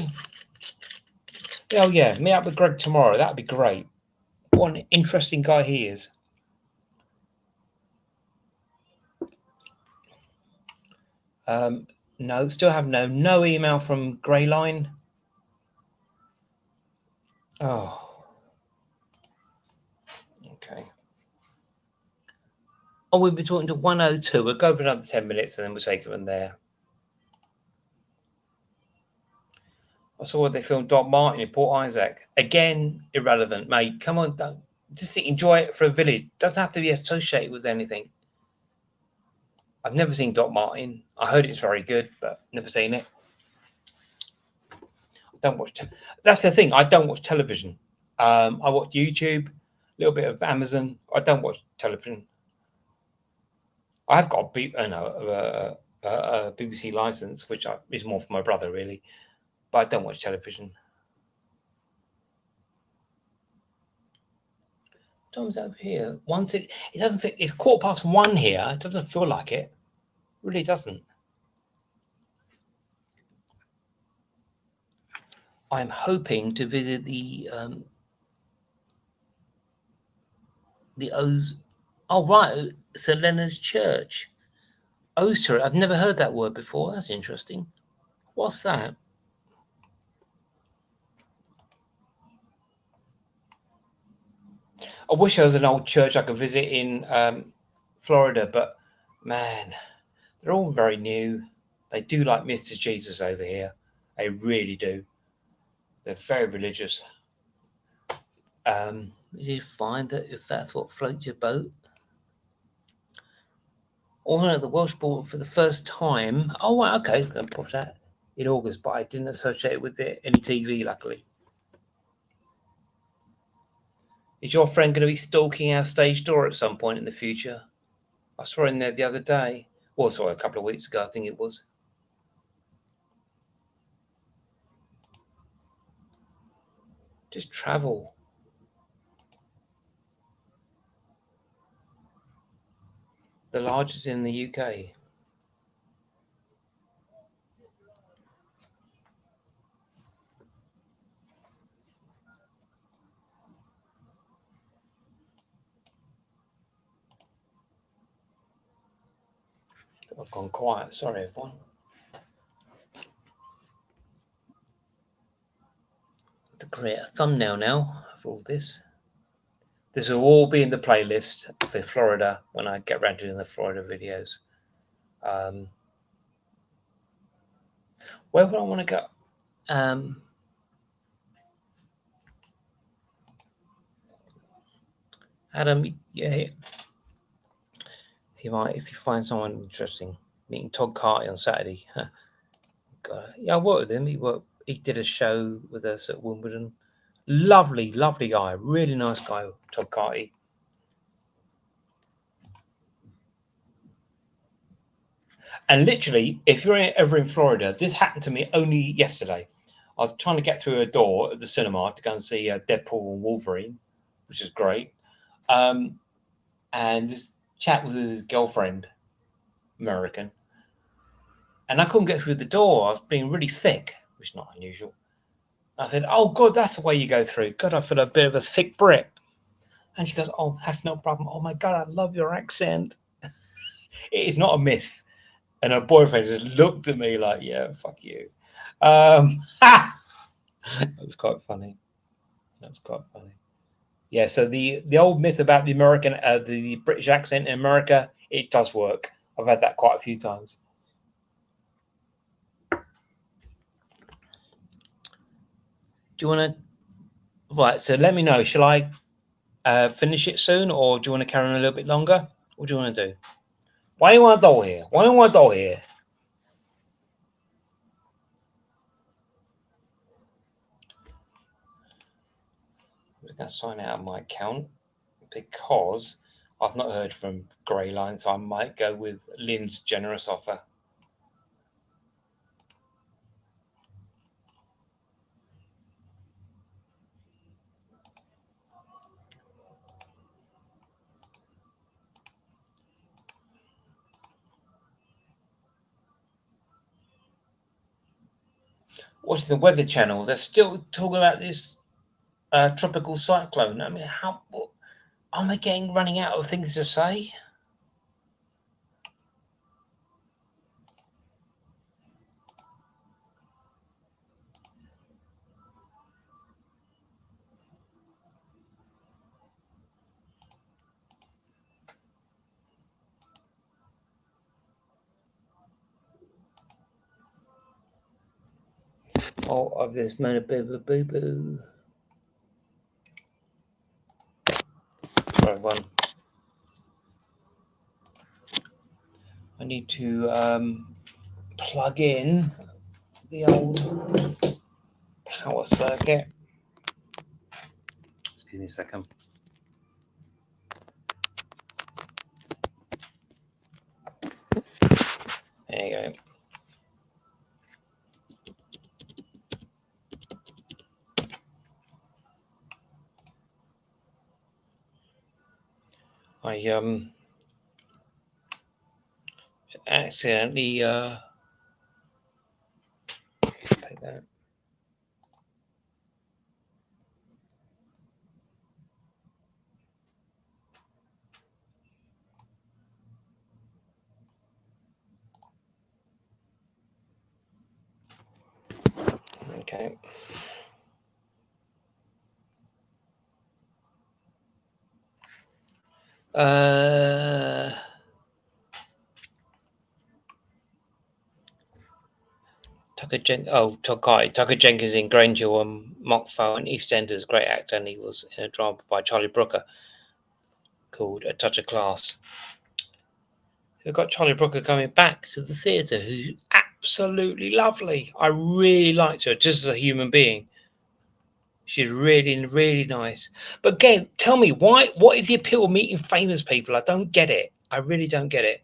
Oh yeah, meet up with Greg tomorrow. That'd be great. What an interesting guy he is. No, still have no email from Greyline. Oh, okay. Oh, we'll be talking to 102. We'll go for another 10 minutes and then we'll take it from there. I saw they filmed Doc Martin in Port Isaac. Again, irrelevant, mate. Come on, don't, just enjoy it for a village. Doesn't have to be associated with anything. I've never seen Doc Martin. I heard it's very good, but never seen it. I don't watch. That's the thing. I don't watch television. I watch YouTube, a little bit of Amazon. I don't watch television. I've got a BBC license, which is more for my brother, really. But I don't watch television. Tom's over here. Once it doesn't feel, it's 1:15 here. It doesn't feel like it. It really doesn't. I'm hoping to visit the O's. Oh right, St Leonard's Church. Oster. I've never heard that word before. That's interesting. What's that? I wish there was an old church I could visit in Florida, but man, they're all very new. They do like Mr. Jesus over here. They really do. They're very religious. You find that if that's what floats your boat. Or at the Welsh border for the first time. Oh, right, okay. I watched that in August, but I didn't associate it with any TV, luckily. Is your friend going to be stalking our stage door at some point in the future? I saw him there the other day. Well, sorry, a couple of weeks ago, I think it was. Just travel. The largest in the UK. I've gone quiet. Sorry, everyone. To create a thumbnail now for all this. This will all be in the playlist for Florida when I get around to doing the Florida videos. Where would I want to go? Adam, yeah, he might, if you find someone interesting, meeting Todd Carty on Saturday. Huh? Yeah, I worked with him. He did a show with us at Wimbledon. Lovely, lovely guy. Really nice guy, Todd Carty. And literally, if you're ever in Florida, this happened to me only yesterday. I was trying to get through a door at the cinema to go and see Deadpool and Wolverine, which is great. And this chap was with his girlfriend, American, and I couldn't get through the door. I was being really thick, which is not unusual. I said, "Oh God, that's the way you go through." God, I feel a bit of a thick Brit. And she goes, "Oh, that's no problem. Oh my God, I love your accent." It is not a myth. And her boyfriend just looked at me like, "Yeah, fuck you." That was quite funny. That's quite funny. Yeah. So the old myth about the American, the British accent in America, it does work. I've had that quite a few times. Do you want to? Right. So let me know. Shall I finish it soon, or do you want to carry on a little bit longer? What do you want to do? Why do you want to do here? Why do you want to do here? I'm just going to sign out of my account because I've not heard from Greyline, so I might go with Lynn's generous offer. Watching the Weather Channel, they're still talking about this tropical cyclone. I mean, how am I running out of things to say? Oh, I've just made a bit of a boo boo. Sorry, everyone. I need to plug in the old power circuit. Excuse me a second. There you go. I accidentally take that. Okay. Tucker Jenkins in Granger and Mockfell and EastEnders, great actor, and he was in a drama by Charlie Brooker called A Touch of Class. We've got Charlie Brooker coming back to the theatre, who's absolutely lovely. I really liked her just as a human being. She's really, really nice. But again, tell me, what is the appeal of meeting famous people? I don't get it. I really don't get it.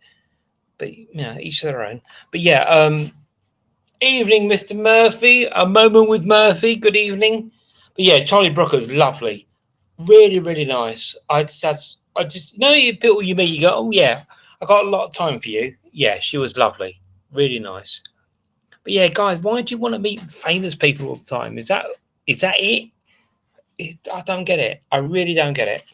But, each their own. But yeah, evening, Mr. Murphy. A moment with Murphy. Good evening. But yeah, Charlie Brooker's lovely. Really, really nice. I just people you meet, you go, oh yeah, I got a lot of time for you. Yeah, she was lovely. Really nice. But yeah, guys, why do you want to meet famous people all the time? Is that it? I don't get it. I really don't get it.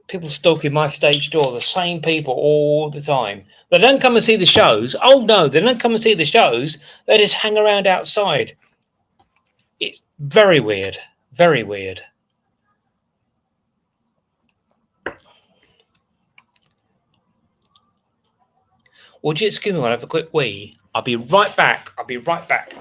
People stalking my stage door, the same people all the time. They don't come and see the shows. Oh no, they don't come and see the shows. They just hang around outside. It's very weird. Very weird. Would you excuse me while I have a quick wee? I'll be right back. I'll be right back.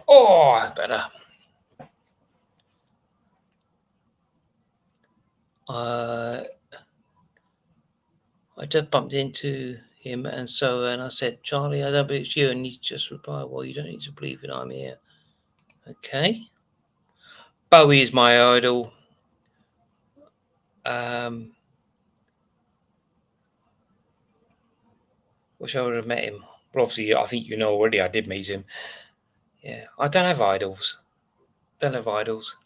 Oh, that's better. I just bumped into him, and I said, Charlie, I don't believe it's you, and he just replied, well, you don't need to believe it, I'm here. Okay. Bowie is my idol. Wish I would have met him. Well, obviously, I think you know already, I did meet him. Yeah, I don't have idols. Don't have idols.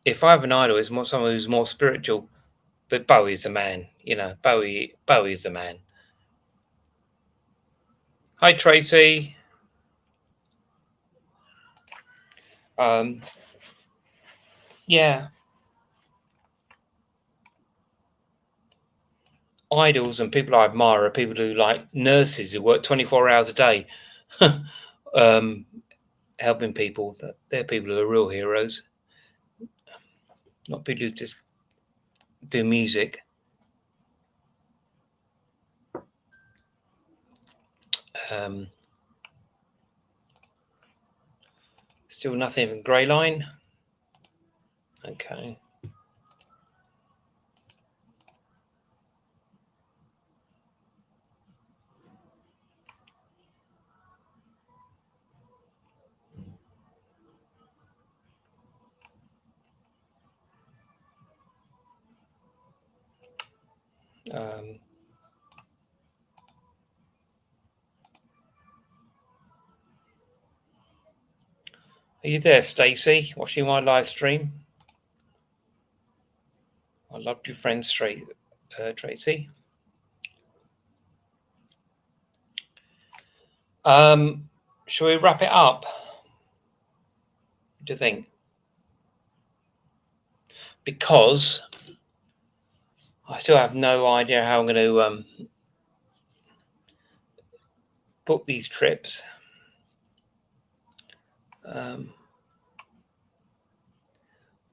If I have an idol, it's more someone who's more spiritual. But Bowie's the man, you know. Bowie's the man. Hi, Tracy. Yeah, idols and people I admire are people who like nurses who work 24 hours a day, helping people. They're people who are real heroes, not people who just do music. Still nothing in grey line. Okay. Are you there, Stacey? Watching my live stream? I loved your friend, Tracy. Shall we wrap it up? What do you think? Because I still have no idea how I'm going to book these trips.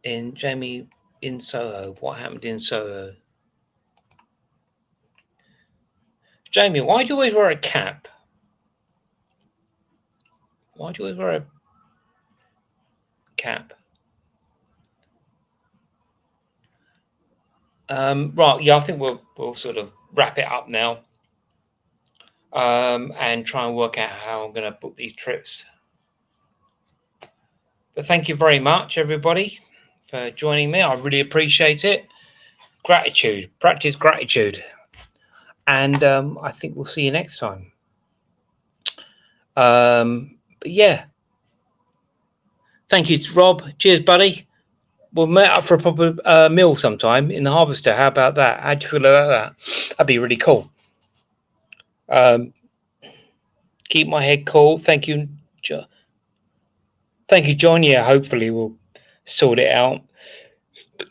In Jamie in Soho. What happened in Soho? Jamie, why do you always wear a cap? Why do you always wear a cap? Right, yeah, I think we'll sort of wrap it up now. And try and work out how I'm going to book these trips. But thank you very much, everybody, for joining me. I really appreciate it. Gratitude, practice gratitude. And I think we'll see you next time. But yeah. Thank you, Rob. Cheers, buddy. We'll meet up for a proper meal sometime in the Harvester. How about that? How do you feel about that? That'd be really cool. Keep my head cool. Thank you. Thank you, John. Yeah, hopefully we'll sort it out.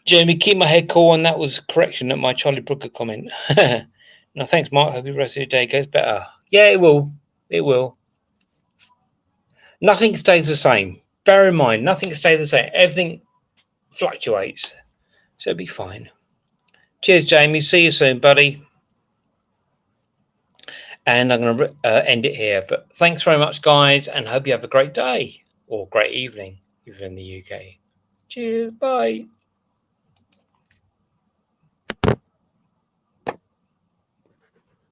Jamie, keep my head cool, and that was a correction at my Charlie Brooker comment. No, thanks, Mark. Hope the rest of your day goes better. Yeah, it will. It will. Nothing stays the same. Bear in mind, nothing stays the same. Everything fluctuates. So it'll be fine. Cheers, Jamie. See you soon, buddy. And I'm going to end it here. But thanks very much, guys, and hope you have a great day or great evening if you're in the UK. Cheers. Bye.